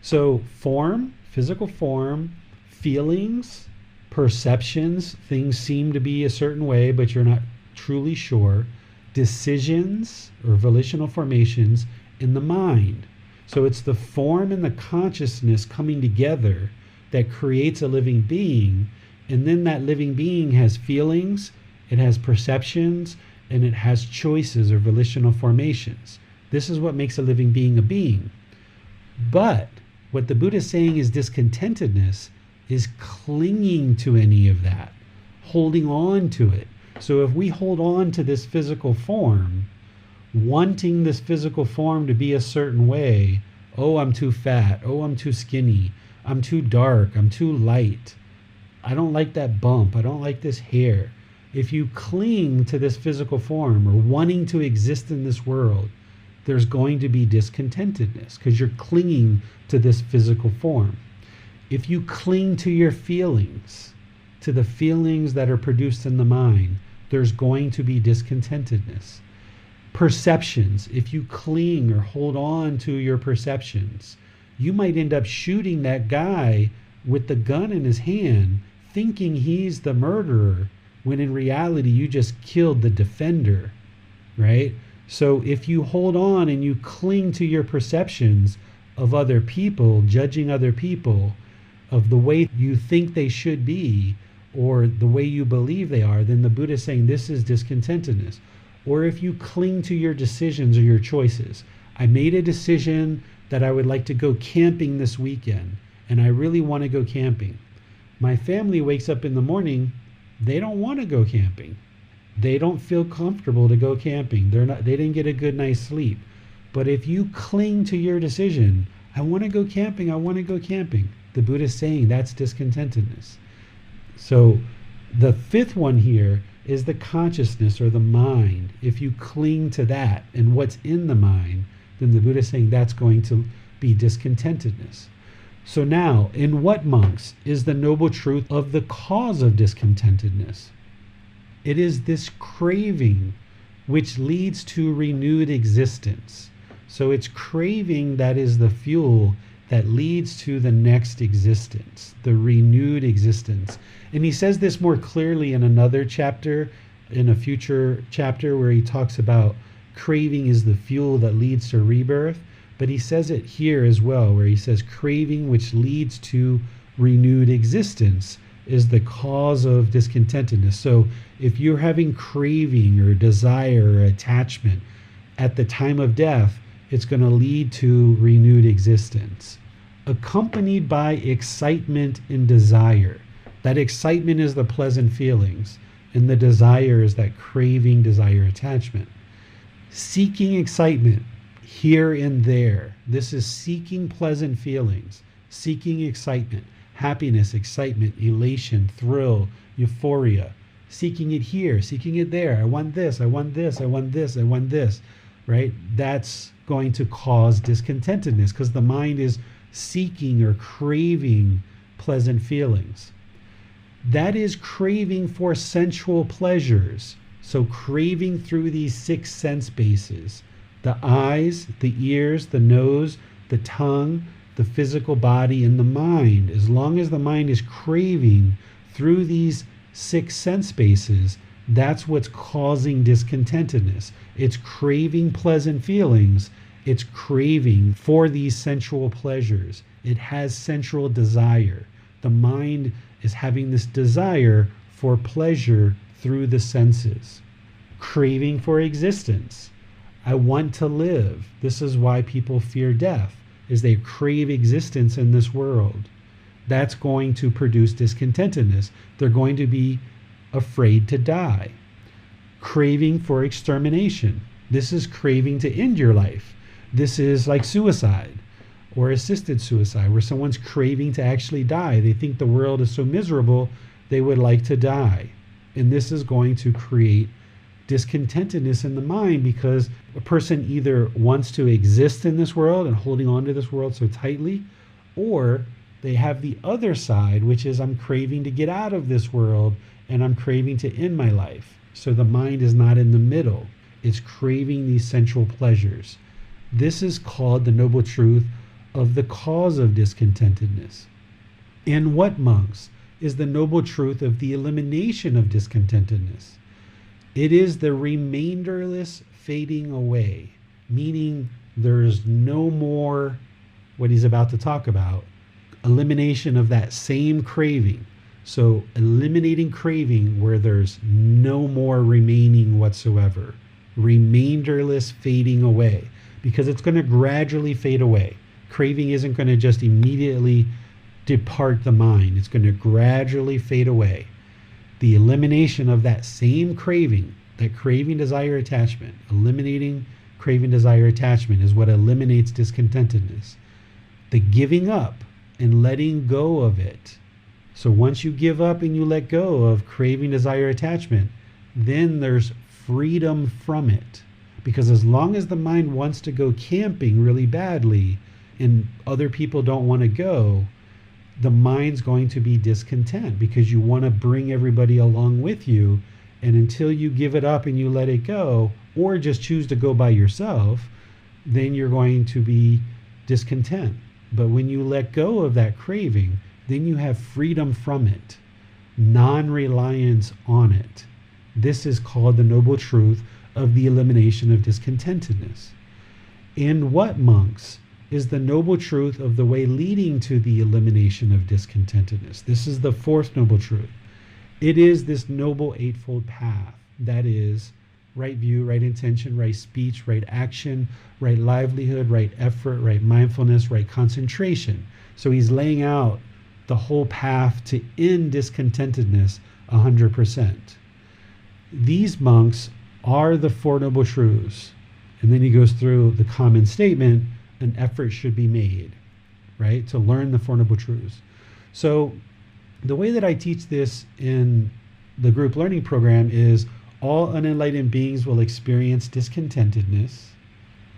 So form, physical form, feelings, perceptions, things seem to be a certain way, but you're not truly sure. Decisions or volitional formations in the mind. So it's the form and the consciousness coming together that creates a living being. And then that living being has feelings, it has perceptions, and it has choices or volitional formations. This is what makes a living being a being. But what the Buddha is saying is discontentedness is clinging to any of that, holding on to it. So if we hold on to this physical form, wanting this physical form to be a certain way, oh, I'm too fat, oh, I'm too skinny, I'm too dark, I'm too light, I don't like that bump, I don't like this hair. If you cling to this physical form or wanting to exist in this world, there's going to be discontentedness because you're clinging to this physical form. If you cling to your feelings, to the feelings that are produced in the mind, there's going to be discontentedness. Perceptions, if you cling or hold on to your perceptions, you might end up shooting that guy with the gun in his hand, thinking he's the murderer, when in reality you just killed the defender, right? So if you hold on and you cling to your perceptions of other people, judging other people, of the way you think they should be, or the way you believe they are, then the Buddha is saying this is discontentedness. Or if you cling to your decisions or your choices. I made a decision that I would like to go camping this weekend, and I really want to go camping. My family wakes up in the morning, they don't want to go camping. They don't feel comfortable to go camping. They didn't get a good night's sleep. But if you cling to your decision, I want to go camping, I want to go camping, the Buddha is saying that's discontentedness. So the fifth one here is the consciousness or the mind. If you cling to that and what's in the mind, then the Buddha is saying that's going to be discontentedness. So now, in what, monks, is the noble truth of the cause of discontentedness? It is this craving which leads to renewed existence. So it's craving that is the fuel that leads to the next existence, the renewed existence. And he says this more clearly in another chapter, in a future chapter, where he talks about craving is the fuel that leads to rebirth. But he says it here as well, where he says craving which leads to renewed existence is the cause of discontentedness. So if you're having craving or desire or attachment at the time of death, it's going to lead to renewed existence, accompanied by excitement and desire. That excitement is the pleasant feelings, and the desire is that craving, desire, attachment. Seeking excitement here and there. This is seeking pleasant feelings, seeking excitement, happiness, excitement, elation, thrill, euphoria. Seeking it here, seeking it there. I want this, I want this, I want this, I want this, right? That's going to cause discontentedness because the mind is seeking or craving pleasant feelings. That is craving for sensual pleasures. So craving through these 6 sense bases, the eyes, the ears, the nose, the tongue, the physical body, and the mind. As long as the mind is craving through these 6 sense bases, that's what's causing discontentedness. It's craving pleasant feelings. It's craving for these sensual pleasures. It has sensual desire. The mind is having this desire for pleasure through the senses. Craving for existence. I want to live. This is why people fear death, is they crave existence in this world. That's going to produce discontentedness. They're going to be afraid to die. Craving for extermination. This is craving to end your life. This is like suicide or assisted suicide, where someone's craving to actually die. They think the world is so miserable, they would like to die. And this is going to create discontentedness in the mind, because a person either wants to exist in this world and holding on to this world so tightly, or they have the other side, which is I'm craving to get out of this world and I'm craving to end my life. So the mind is not in the middle. It's craving these sensual pleasures. This is called the noble truth of the cause of discontentedness. And what, monks, is the noble truth of the elimination of discontentedness? It is the remainderless fading away, meaning there's no more, what he's about to talk about, elimination of that same craving. So eliminating craving where there's no more remaining whatsoever. Remainderless fading away, because it's going to gradually fade away. Craving isn't going to just immediately depart the mind. It's going to gradually fade away. The elimination of that same craving, that craving, desire, attachment, eliminating craving, desire, attachment is what eliminates discontentedness. The giving up and letting go of it. So once you give up and you let go of craving, desire, attachment, then there's freedom from it. Because as long as the mind wants to go camping really badly and other people don't want to go, the mind's going to be discontent because you want to bring everybody along with you. And until you give it up and you let it go, or just choose to go by yourself, then you're going to be discontent. But when you let go of that craving, then you have freedom from it, non-reliance on it. This is called the noble truth of the elimination of discontentedness. And what, monks, is the noble truth of the way leading to the elimination of discontentedness? This is the fourth noble truth. It is this noble eightfold path. That is, right view, right intention, right speech, right action, right livelihood, right effort, right mindfulness, right concentration. So he's laying out the whole path to end discontentedness 100%. These, monks, are the Four Noble Truths. And then he goes through the common statement, an effort should be made, right, to learn the Four Noble Truths. So the way that I teach this in the group learning program is all unenlightened beings will experience discontentedness.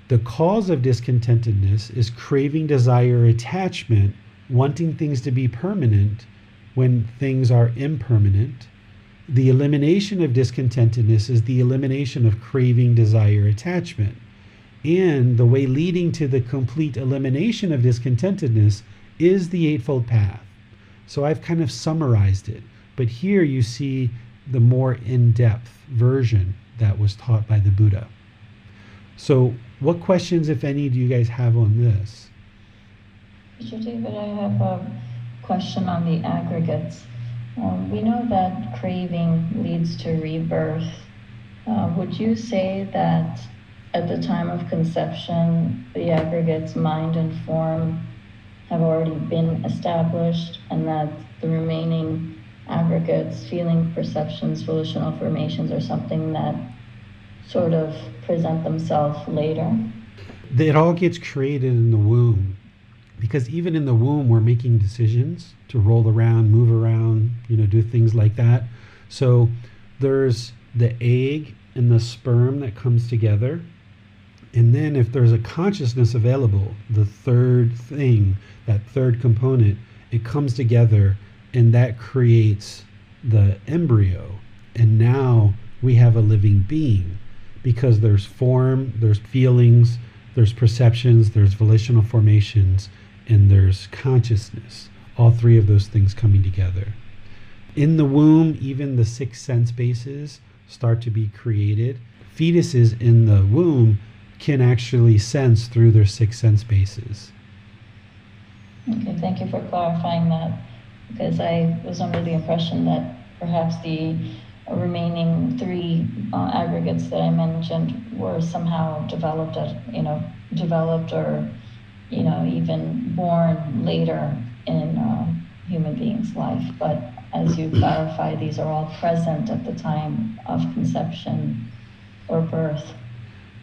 The cause of discontentedness is craving, desire, attachment, wanting things to be permanent when things are impermanent. The elimination of discontentedness is the elimination of craving, desire, attachment. And the way leading to the complete elimination of discontentedness is the Eightfold Path. So I've kind of summarized it. But here you see the more in-depth version that was taught by the Buddha. So what questions, if any, do you guys have on this? Mr. David, I have a question on the aggregates. We know that craving leads to rebirth. Would you say that at the time of conception, the aggregates, mind and form, have already been established, and that the remaining aggregates, feeling, perceptions, volitional formations, are something that sort of present themselves later? It all gets created in the womb, because even in the womb we're making decisions to roll around, move around, do things like that. So there's the egg and the sperm that comes together, and then if there's a consciousness available, the third thing, that third component, it comes together, and that creates the embryo. And now we have a living being, because there's form, there's feelings, there's perceptions, there's volitional formations, and there's consciousness. All three of those things coming together. In the womb, even the six sense bases start to be created. Fetuses in the womb can actually sense through their six sense bases. Okay, thank you for clarifying that, because I was under the impression that perhaps the remaining three aggregates that I mentioned were somehow developed or even born later in a human being's life. But as you clarify, these are all present at the time of conception or birth.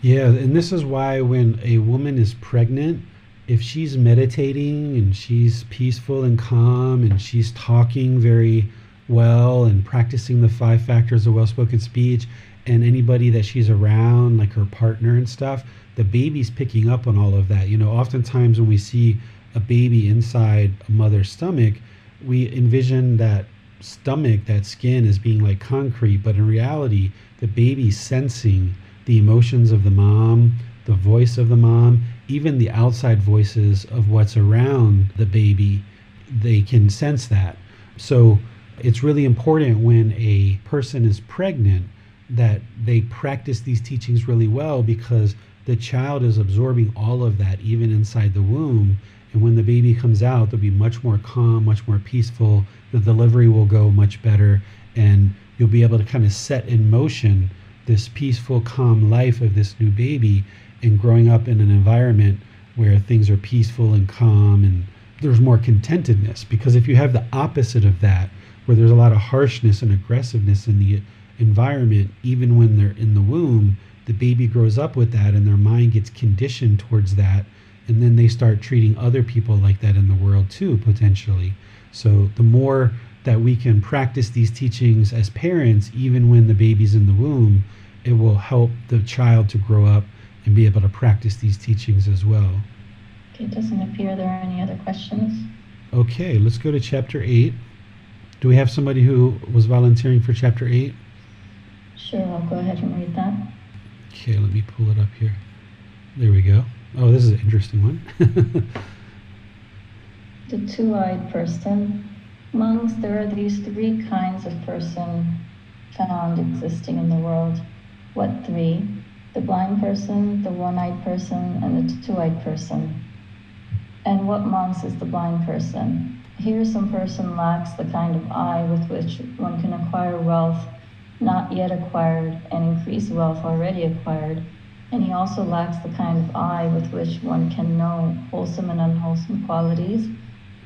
Yeah, and this is why when a woman is pregnant, if she's meditating and she's peaceful and calm and she's talking very well and practicing the 5 factors of well-spoken speech, and anybody that she's around, like her partner and stuff, the baby's picking up on all of that. Oftentimes when we see a baby inside a mother's stomach, we envision that stomach, that skin, as being like concrete, but in reality, the baby's sensing the emotions of the mom, the voice of the mom, even the outside voices of what's around the baby. They can sense that. So it's really important when a person is pregnant that they practice these teachings really well, because the child is absorbing all of that even inside the womb. And when the baby comes out, they'll be much more calm, much more peaceful. The delivery will go much better, and you'll be able to kind of set in motion this peaceful, calm life of this new baby, and growing up in an environment where things are peaceful and calm and there's more contentedness. Because if you have the opposite of that, where there's a lot of harshness and aggressiveness in the environment, even when they're in the womb, the baby grows up with that and their mind gets conditioned towards that, and then they start treating other people like that in the world too, potentially. So the more that we can practice these teachings as parents, even when the baby's in the womb, it will help the child to grow up and be able to practice these teachings as well. Okay, it doesn't appear there are any other questions. Okay, let's go to chapter 8. Do we have somebody who was volunteering for chapter 8? Sure, I'll go ahead and read that. Okay, let me pull it up here. There we go. Oh, this is an interesting one. The two-eyed person. Monks, there are these 3 kinds of person found existing in the world. What three? The blind person, the one-eyed person, and the two-eyed person. And what monks is the blind person? Here some person lacks the kind of eye with which one can acquire wealth not yet acquired and increase wealth already acquired. And he also lacks the kind of eye with which one can know wholesome and unwholesome qualities,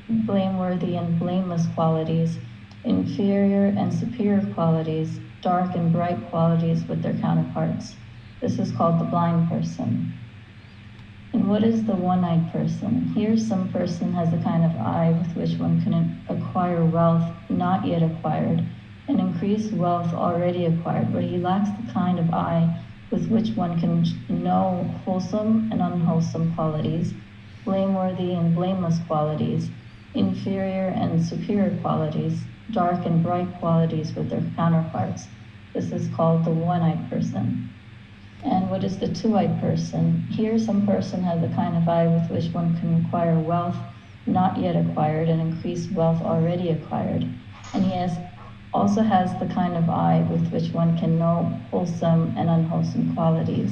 blameworthy and blameless qualities, inferior and superior qualities, dark and bright qualities with their counterparts. This is called the blind person. And what is the one-eyed person? Here some person has the kind of eye with which one can acquire wealth not yet acquired and increase wealth already acquired, but he lacks the kind of eye with which one can know wholesome and unwholesome qualities, blameworthy and blameless qualities, inferior and superior qualities, dark and bright qualities with their counterparts. This is called the one-eyed person. And what is the two-eyed person? Here some person has the kind of eye with which one can acquire wealth not yet acquired and increase wealth already acquired. And he also has the kind of eye with which one can know wholesome and unwholesome qualities,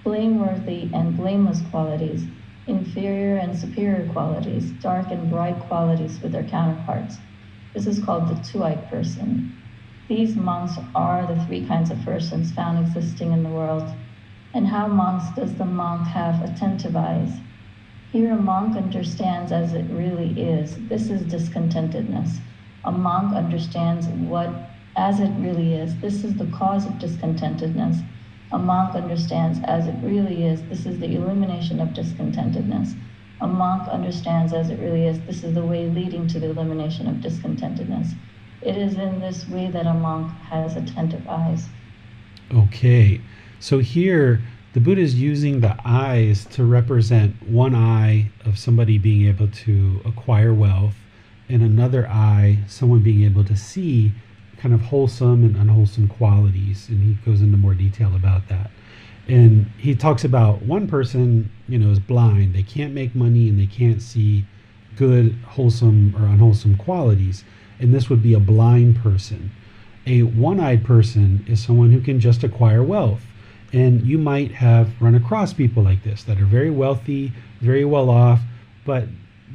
blameworthy and blameless qualities, inferior and superior qualities, dark and bright qualities with their counterparts. This is called the two-eyed person. These monks are the three kinds of persons found existing in the world. And how, monks, does the monk have attentive eyes? Here a monk understands as it really is. This is discontentedness. A monk understands what as it really is. This is the cause of discontentedness. A monk understands as it really is. This is the elimination of discontentedness. A monk understands as it really is. This is the way leading to the elimination of discontentedness. It is in this way that a monk has attentive eyes. Okay, so here the Buddha is using the eyes to represent one eye of somebody being able to acquire wealth, and another eye, someone being able to see kind of wholesome and unwholesome qualities. And he goes into more detail about that. And he talks about one person, is blind. They can't make money and they can't see good, wholesome or unwholesome qualities. And this would be a blind person. A one-eyed person is someone who can just acquire wealth. And you might have run across people like this that are very wealthy, very well off, but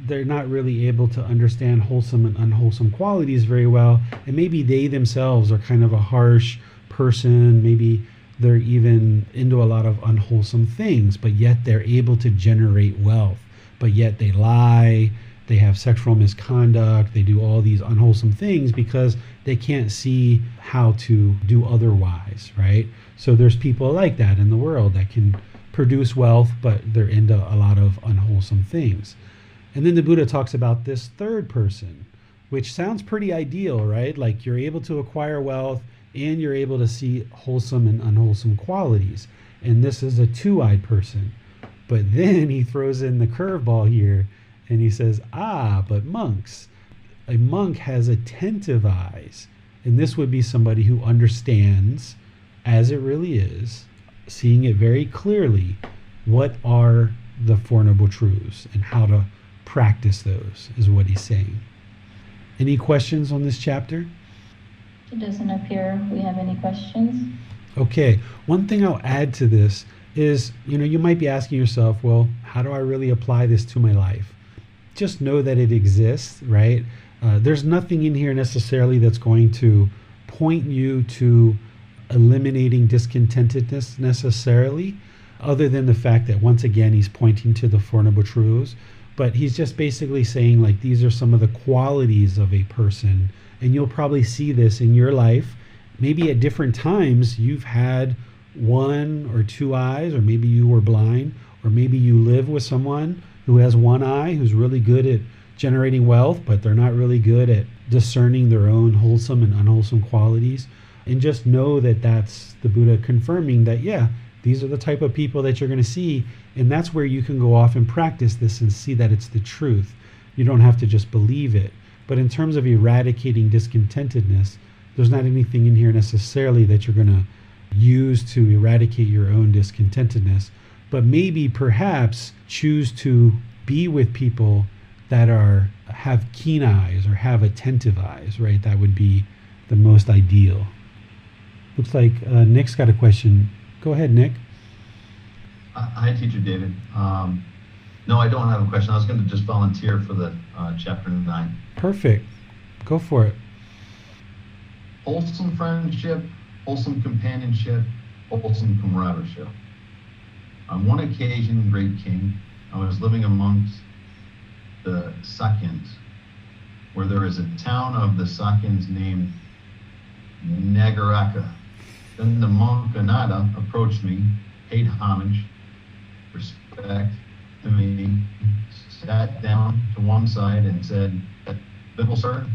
they're not really able to understand wholesome and unwholesome qualities very well. And maybe they themselves are kind of a harsh person. Maybe they're even into a lot of unwholesome things, but yet they're able to generate wealth. But yet they lie, they have sexual misconduct, they do all these unwholesome things because they can't see how to do otherwise, right? So there's people like that in the world that can produce wealth, but they're into a lot of unwholesome things. And then the Buddha talks about this third person, which sounds pretty ideal, right? Like you're able to acquire wealth and you're able to see wholesome and unwholesome qualities. And this is a two-eyed person. But then he throws in the curveball here and he says, but monks. A monk has attentive eyes. And this would be somebody who understands as it really is, seeing it very clearly, what are the Four Noble Truths and how to practice those, is what he's saying. Any questions on this chapter? It doesn't appear we have any questions. Okay, one thing I'll add to this is, you might be asking yourself, well, how do I really apply this to my life? Just know that it exists, right? There's nothing in here necessarily that's going to point you to eliminating discontentedness necessarily, other than the fact that once again he's pointing to the Four Noble Truths. But he's just basically saying, like, these are some of the qualities of a person. And you'll probably see this in your life. Maybe at different times you've had one or two eyes, or maybe you were blind, or maybe you live with someone who has one eye, who's really good at generating wealth, but they're not really good at discerning their own wholesome and unwholesome qualities. And just know that that's the Buddha confirming that, these are the type of people that you're going to see. And that's where you can go off and practice this and see that it's the truth. You don't have to just believe it. But in terms of eradicating discontentedness, there's not anything in here necessarily that you're going to use to eradicate your own discontentedness. But maybe perhaps choose to be with people that have keen eyes or have attentive eyes, right? That would be the most ideal. Looks like Nick's got a question. Go ahead, Nick. Hi, Teacher David. No, I don't have a question. I was going to just volunteer for the chapter 9. Perfect. Go for it. Wholesome friendship, wholesome companionship, wholesome camaraderie. On one occasion, great king, I was living amongst the Sakyans, where there is a town of the Sakyans named Nagaraka. Then the monk Ananda approached me, paid homage, respect to me, sat down to one side and said, "Venerable sir,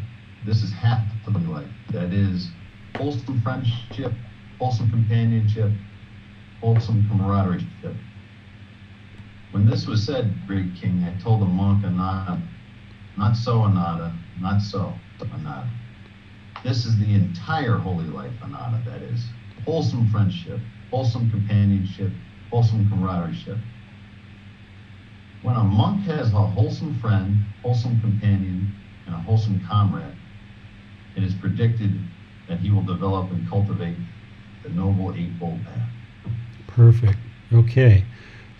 this is half of the life. That is wholesome friendship, wholesome companionship, wholesome camaraderie." When this was said, great king, I told the monk Ananda, "Not so, Ananda, not so, Ananda. This is the entire holy life, Ananda, that is wholesome friendship, wholesome companionship, wholesome camaraderie. When a monk has a wholesome friend, wholesome companion, and a wholesome comrade, it is predicted that he will develop and cultivate the Noble Eightfold Path." Perfect. Okay.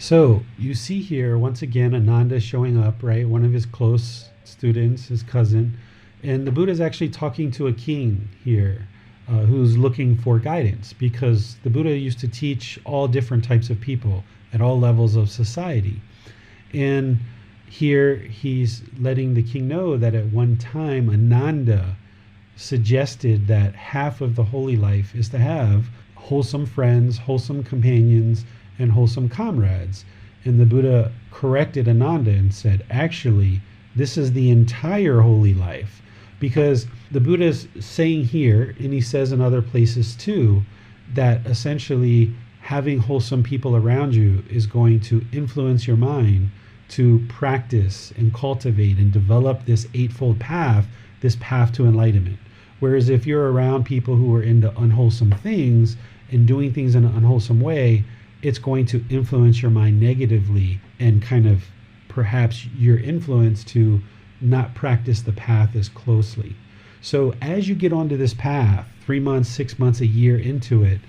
So you see here, once again, Ananda showing up, right? One of his close students, his cousin. And the Buddha is actually talking to a king here who's looking for guidance, because the Buddha used to teach all different types of people at all levels of society. And here he's letting the king know that at one time Ananda suggested that half of the holy life is to have wholesome friends, wholesome companions, and wholesome comrades. And the Buddha corrected Ananda and said, actually, this is the entire holy life. Because the Buddha is saying here, and he says in other places too, that essentially having wholesome people around you is going to influence your mind to practice and cultivate and develop this eightfold path, this path to enlightenment. Whereas if you're around people who are into unwholesome things and doing things in an unwholesome way, it's going to influence your mind negatively, and kind of perhaps your influence to not practice the path as closely. So as you get onto this path, 3 months, 6 months, a year into it,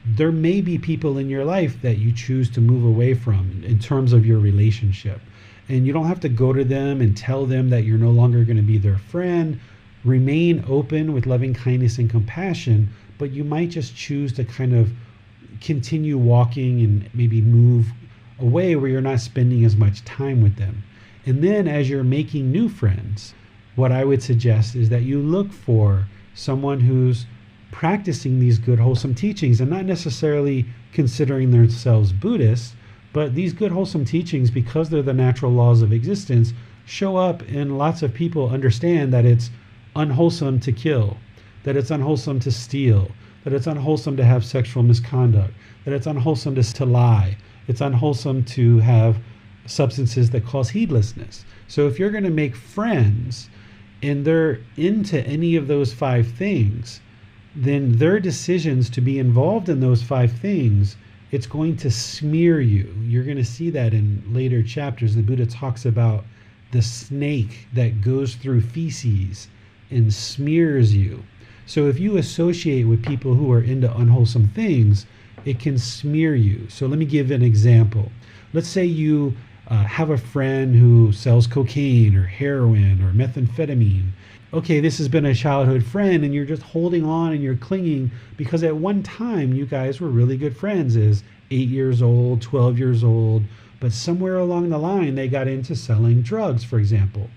there may be people in your life that you choose to move away from in terms of your relationship. And you don't have to go to them and tell them that you're no longer going to be their friend. Remain open with loving kindness and compassion, but you might just choose to kind of continue walking and maybe move away where you're not spending as much time with them. And then as you're making new friends, what I would suggest is that you look for someone who's practicing these good wholesome teachings, and not necessarily considering themselves Buddhists, but these good wholesome teachings, because they're the natural laws of existence, show up in lots of people understand that it's unwholesome to kill, that it's unwholesome to steal, that it's unwholesome to have sexual misconduct, that it's unwholesome to lie, it's unwholesome to have substances that cause heedlessness. So if you're going to make friends and they're into any of those 5 things, then their decisions to be involved in those 5 things, it's going to smear you. You're going to see that in later chapters. The Buddha talks about the snake that goes through feces and smears you. So if you associate with people who are into unwholesome things, it can smear you. So let me give an example. Let's say you have a friend who sells cocaine or heroin or methamphetamine. Okay, this has been a childhood friend, and you're just holding on and you're clinging because at one time you guys were really good friends as 8 years old, 12 years old, but somewhere along the line they got into selling drugs, for example.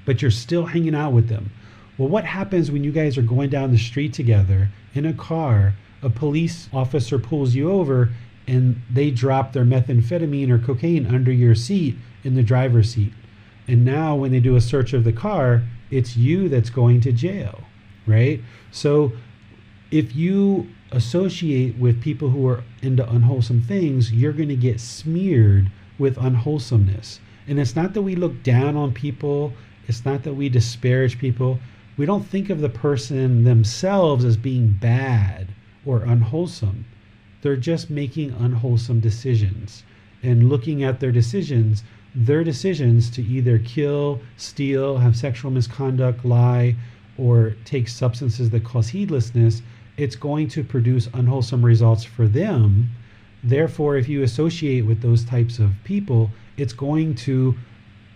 But you're still hanging out with them. Well, what happens when you guys are going down the street together in a car, a police officer pulls you over and they drop their methamphetamine or cocaine under your seat in the driver's seat. And now when they do a search of the car, it's you that's going to jail, right? So if you associate with people who are into unwholesome things, you're going to get smeared with unwholesomeness. And it's not that we look down on people. It's not that we disparage people. We don't think of the person themselves as being bad or unwholesome. They're just making unwholesome decisions. And looking at their decisions to either kill, steal, have sexual misconduct, lie, or take substances that cause heedlessness, it's going to produce unwholesome results for them. Therefore, if you associate with those types of people, it's going to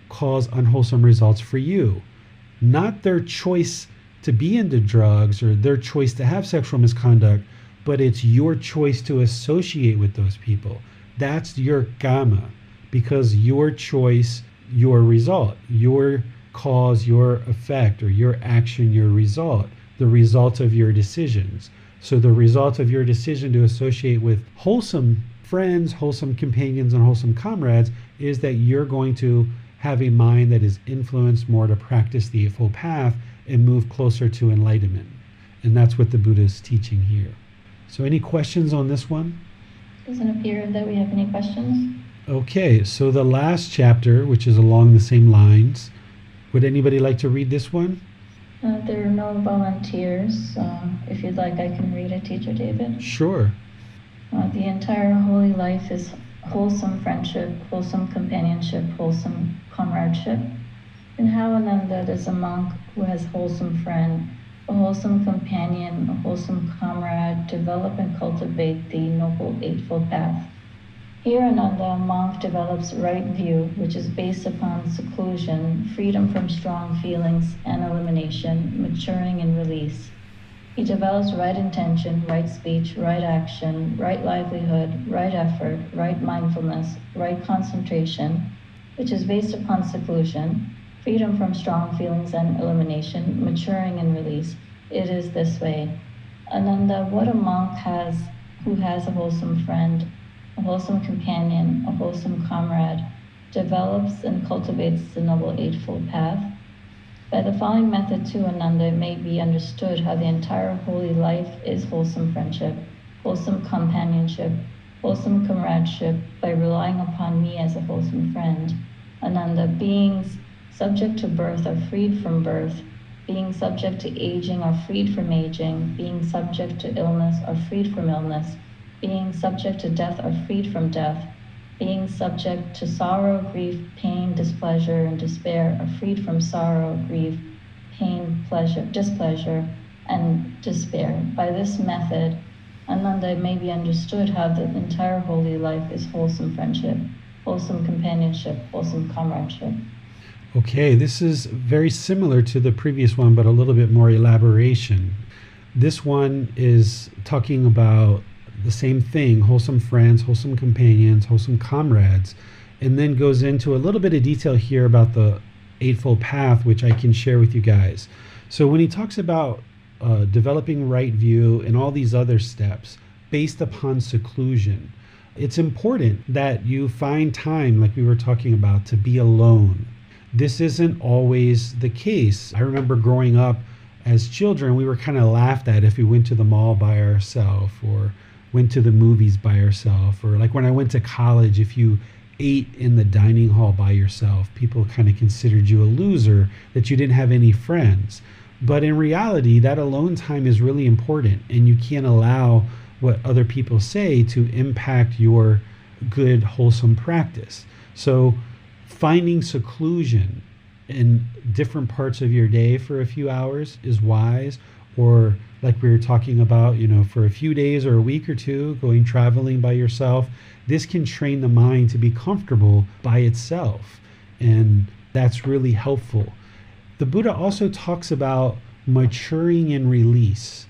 cause unwholesome results for you. Not their choice to be into drugs or their choice to have sexual misconduct, but it's your choice to associate with those people. That's your karma, because your choice, your result, your cause, your effect, or your action, your result, the result of your decisions. So the result of your decision to associate with wholesome friends, wholesome companions, and wholesome comrades is that you're going to have a mind that is influenced more to practice the Eightfold Path and move closer to enlightenment. And that's what the Buddha is teaching here. So any questions on this one? Doesn't appear that we have any questions. Okay, so the last chapter, which is along the same lines, would anybody like to read this one? There are no volunteers. If you'd like, I can read it, Teacher David. Sure. The entire holy life is wholesome friendship, wholesome companionship, wholesome comradeship. In how Ananda does a monk who has wholesome friend, a wholesome companion, a wholesome comrade develop and cultivate the Noble Eightfold Path? Here Ananda, a monk, develops right view, which is based upon seclusion, freedom from strong feelings and elimination, maturing and release. He develops right intention, right speech, right action, right livelihood, right effort, right mindfulness, right concentration, which is based upon seclusion, freedom from strong feelings and elimination, maturing and release. It is this way. Ananda, what a monk has who has a wholesome friend, a wholesome companion, a wholesome comrade, develops and cultivates the Noble Eightfold Path. By the following method too, Ananda, it may be understood how the entire holy life is wholesome friendship, wholesome companionship, wholesome comradeship, by relying upon me as a wholesome friend. Ananda, beings subject to birth are freed from birth, being subject to aging are freed from aging, being subject to illness are freed from illness, being subject to death are freed from death, being subject to sorrow, grief, pain, displeasure, and despair are freed from sorrow, grief, pain, pleasure, displeasure, and despair. By this method, Ananda, it may be understood how the entire holy life is wholesome friendship, wholesome companionship, wholesome comradeship. Okay, this is very similar to the previous one, but a little bit more elaboration. This one is talking about the same thing, wholesome friends, wholesome companions, wholesome comrades, and then goes into a little bit of detail here about the Eightfold Path, which I can share with you guys. So when he talks about developing right view and all these other steps based upon seclusion, it's important that you find time, like we were talking about, to be alone. This isn't always the case. I remember growing up as children, we were kind of laughed at if we went to the mall by ourselves or went to the movies by yourself, or like when I went to college, if you ate in the dining hall by yourself, people kind of considered you a loser, that you didn't have any friends. But in reality, that alone time is really important, and you can't allow what other people say to impact your good, wholesome practice. So finding seclusion in different parts of your day for a few hours is wise, or like we were talking about, for a few days or a week or two, going traveling by yourself. This can train the mind to be comfortable by itself, and that's really helpful. The Buddha also talks about maturing and release.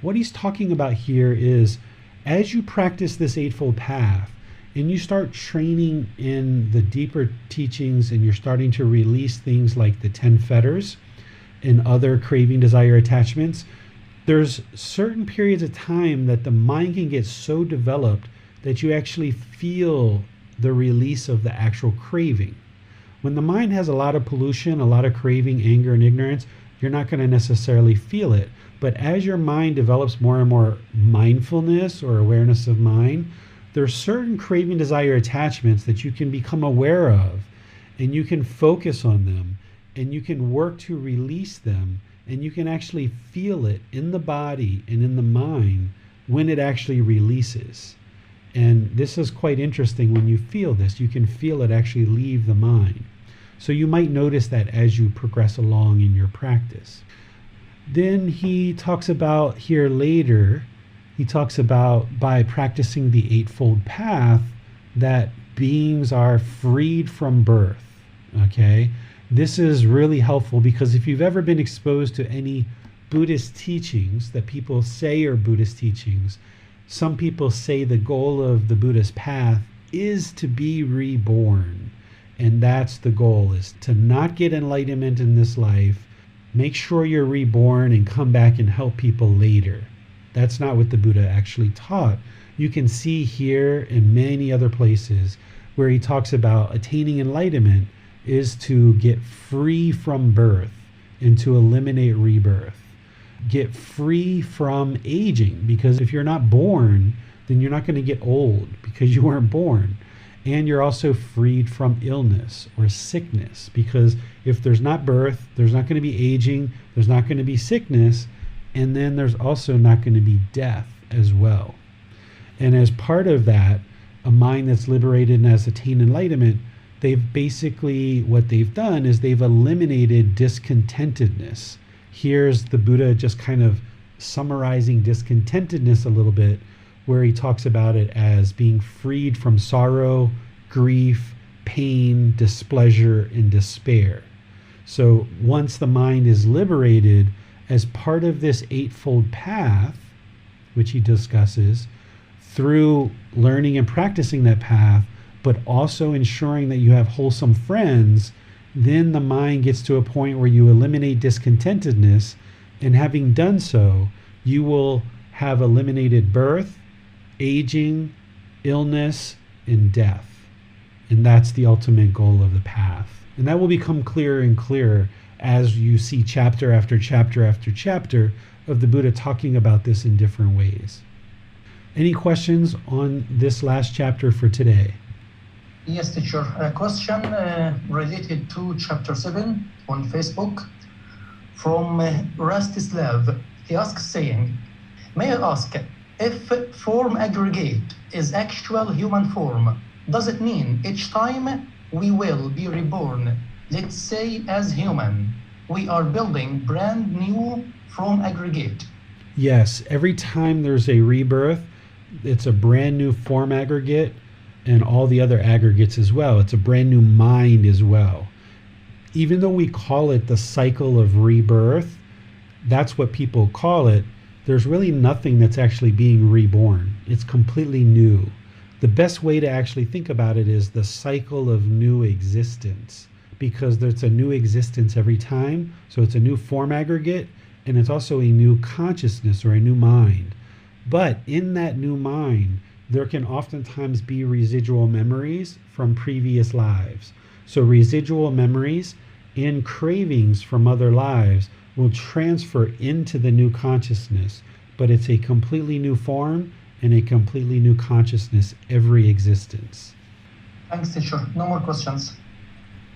What he's talking about here is, as you practice this Eightfold Path and you start training in the deeper teachings, and you're starting to release things like the 10 fetters and other craving, desire, attachments, there's certain periods of time that the mind can get so developed that you actually feel the release of the actual craving. When the mind has a lot of pollution, a lot of craving, anger, and ignorance, you're not going to necessarily feel it. But as your mind develops more and more mindfulness or awareness of mind, there are certain craving, desire, attachments that you can become aware of, and you can focus on them, and you can work to release them, and you can actually feel it in the body and in the mind when it actually releases. And this is quite interesting. When you feel this, you can feel it actually leave the mind. So you might notice that as you progress along in your practice. Then he talks about here later, he talks about by practicing the Eightfold Path that beings are freed from birth. Okay? This is really helpful because if you've ever been exposed to any Buddhist teachings that people say are Buddhist teachings, some people say the goal of the Buddhist path is to be reborn. And that's the goal, is to not get enlightenment in this life. Make sure you're reborn and come back and help people later. That's not what the Buddha actually taught. You can see here in many other places where he talks about attaining enlightenment is to get free from birth and to eliminate rebirth. Get free from aging, because if you're not born, then you're not going to get old because you weren't born. And you're also freed from illness or sickness, because if there's not birth, there's not going to be aging, there's not going to be sickness, and then there's also not going to be death as well. And as part of that, a mind that's liberated and has attained enlightenment, they've basically, what they've done is they've eliminated discontentedness. Here's the Buddha just kind of summarizing discontentedness a little bit, where he talks about it as being freed from sorrow, grief, pain, displeasure, and despair. So once the mind is liberated, as part of this Eightfold Path, which he discusses, through learning and practicing that path, but also ensuring that you have wholesome friends, then the mind gets to a point where you eliminate discontentedness, and having done so, you will have eliminated birth, aging, illness, and death. And that's the ultimate goal of the path. And that will become clearer and clearer as you see chapter after chapter after chapter of the Buddha talking about this in different ways. Any questions on this last chapter for today? Yes, teacher. A question related to chapter 7 on Facebook from Rastislav. He asks saying, may I ask, if form aggregate is actual human form, does it mean each time we will be reborn, let's say as human, we are building brand new form aggregate? Yes, every time there's a rebirth, it's a brand new form aggregate, and all the other aggregates as well. It's a brand new mind as well. Even though we call it the cycle of rebirth, that's what people call it, there's really nothing that's actually being reborn. It's completely new. The best way to actually think about it is the cycle of new existence, because there's a new existence every time. So it's a new form aggregate, and it's also a new consciousness or a new mind. But in that new mind, there can oftentimes be residual memories from previous lives. So residual memories and cravings from other lives will transfer into the new consciousness, but it's a completely new form and a completely new consciousness every existence. Thanks, teacher. No more questions.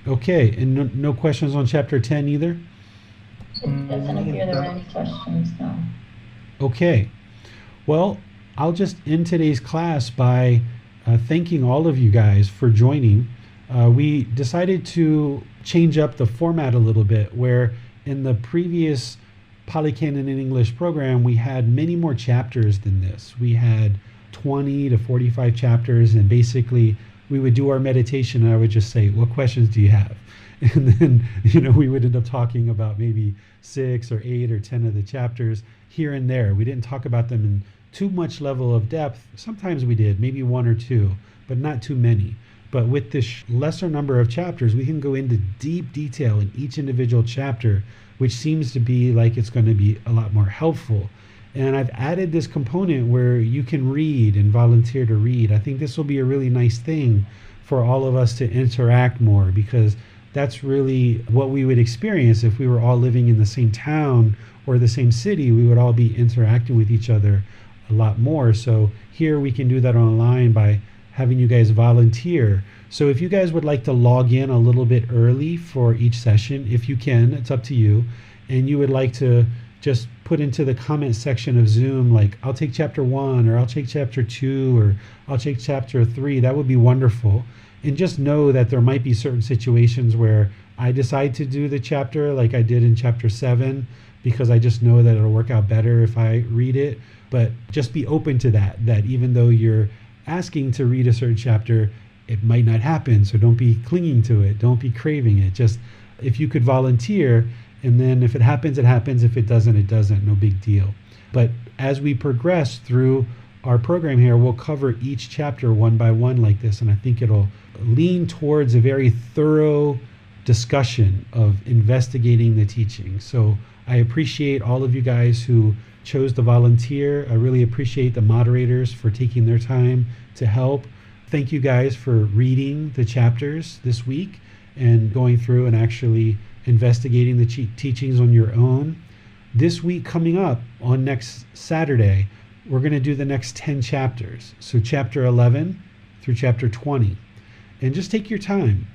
Okay, and no questions on chapter 10 either? It doesn't appear there are any questions now. Okay, well, I'll just end today's class by thanking all of you guys for joining. We decided to change up the format a little bit, where in the previous Pali Canon in English program, we had many more chapters than this. We had 20 to 45 chapters, and basically we would do our meditation and I would just say, what questions do you have? And then, we would end up talking about maybe 6 or 8 or 10 of the chapters here and there. We didn't talk about them in too much level of depth. Sometimes we did, maybe 1 or 2, but not too many. But with this lesser number of chapters, we can go into deep detail in each individual chapter, which seems to be like it's going to be a lot more helpful. And I've added this component where you can read and volunteer to read. I think this will be a really nice thing for all of us to interact more, because that's really what we would experience if we were all living in the same town or the same city. We would all be interacting with each other a lot more. So here we can do that online by having you guys volunteer. So if you guys would like to log in a little bit early for each session, if you can, it's up to you, and you would like to just put into the comment section of Zoom, like, I'll take chapter 1, or I'll take chapter 2, or I'll take chapter 3, that would be wonderful. And just know that there might be certain situations where I decide to do the chapter like I did in chapter 7, because I just know that it'll work out better if I read it. But just be open to that even though you're asking to read a certain chapter, it might not happen. So don't be clinging to it. Don't be craving it. Just if you could volunteer, and then if it happens, it happens. If it doesn't, it doesn't. No big deal. But as we progress through our program here, we'll cover each chapter one by one like this. And I think it'll lean towards a very thorough discussion of investigating the teaching. So I appreciate all of you guys who chose to volunteer. I really appreciate the moderators for taking their time to help. Thank you guys for reading the chapters this week and going through and actually investigating the teachings on your own. This week coming up on next Saturday, we're going to do the next 10 chapters. So chapter 11 through chapter 20. And just take your time.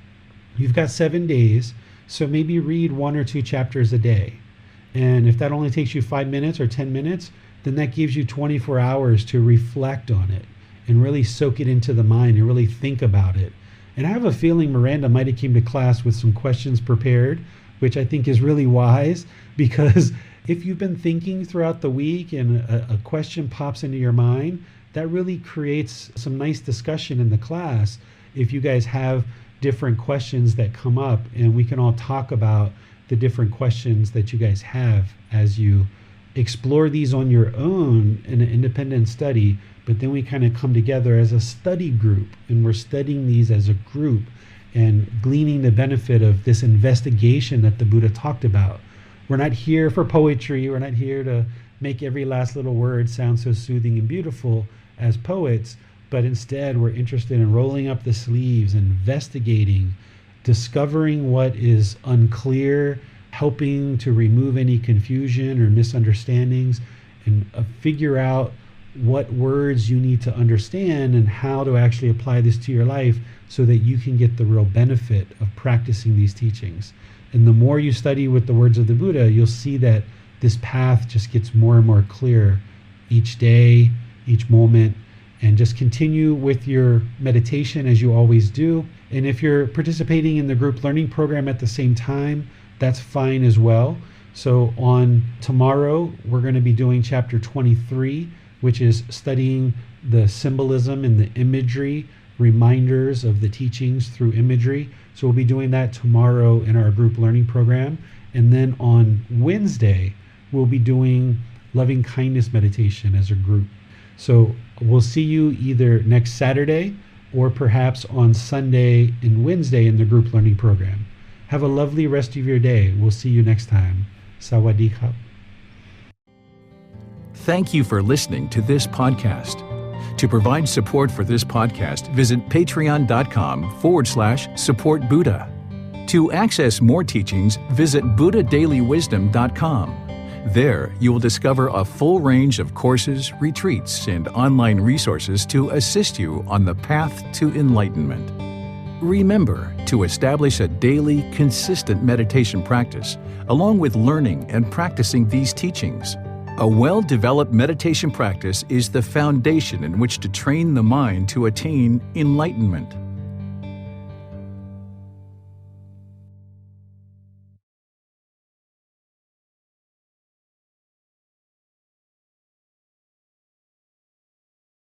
You've got 7 days, so maybe read 1 or 2 chapters a day. And if that only takes you 5 minutes or 10 minutes, then that gives you 24 hours to reflect on it and really soak it into the mind and really think about it. And I have a feeling Miranda might have came to class with some questions prepared, which I think is really wise, because if you've been thinking throughout the week and a question pops into your mind, that really creates some nice discussion in the class. If you guys have different questions that come up, and we can all talk about the different questions that you guys have as you explore these on your own in an independent study, but then we kind of come together as a study group, and we're studying these as a group and gleaning the benefit of this investigation that the Buddha talked about. We're not here for poetry. We're not here to make every last little word sound so soothing and beautiful as poets, but instead we're interested in rolling up the sleeves, investigating, discovering what is unclear, helping to remove any confusion or misunderstandings, and figure out what words you need to understand and how to actually apply this to your life so that you can get the real benefit of practicing these teachings. And the more you study with the words of the Buddha, you'll see that this path just gets more and more clear each day, each moment. And just continue with your meditation as you always do. And if you're participating in the group learning program at the same time, that's fine as well. So on tomorrow, we're going to be doing chapter 23, which is studying the symbolism and the imagery, reminders of the teachings through imagery. So we'll be doing that tomorrow in our group learning program. And then on Wednesday, we'll be doing loving kindness meditation as a group. So we'll see you either next Saturday or perhaps on Sunday and Wednesday in the group learning program. Have a lovely rest of your day. We'll see you next time. Sawadee krap. Thank you for listening to this podcast. To provide support for this podcast, visit patreon.com/support Buddha. To access more teachings, visit buddhadailywisdom.com. There, you will discover a full range of courses, retreats, and online resources to assist you on the path to enlightenment. Remember to establish a daily, consistent meditation practice, along with learning and practicing these teachings. A well-developed meditation practice is the foundation in which to train the mind to attain enlightenment.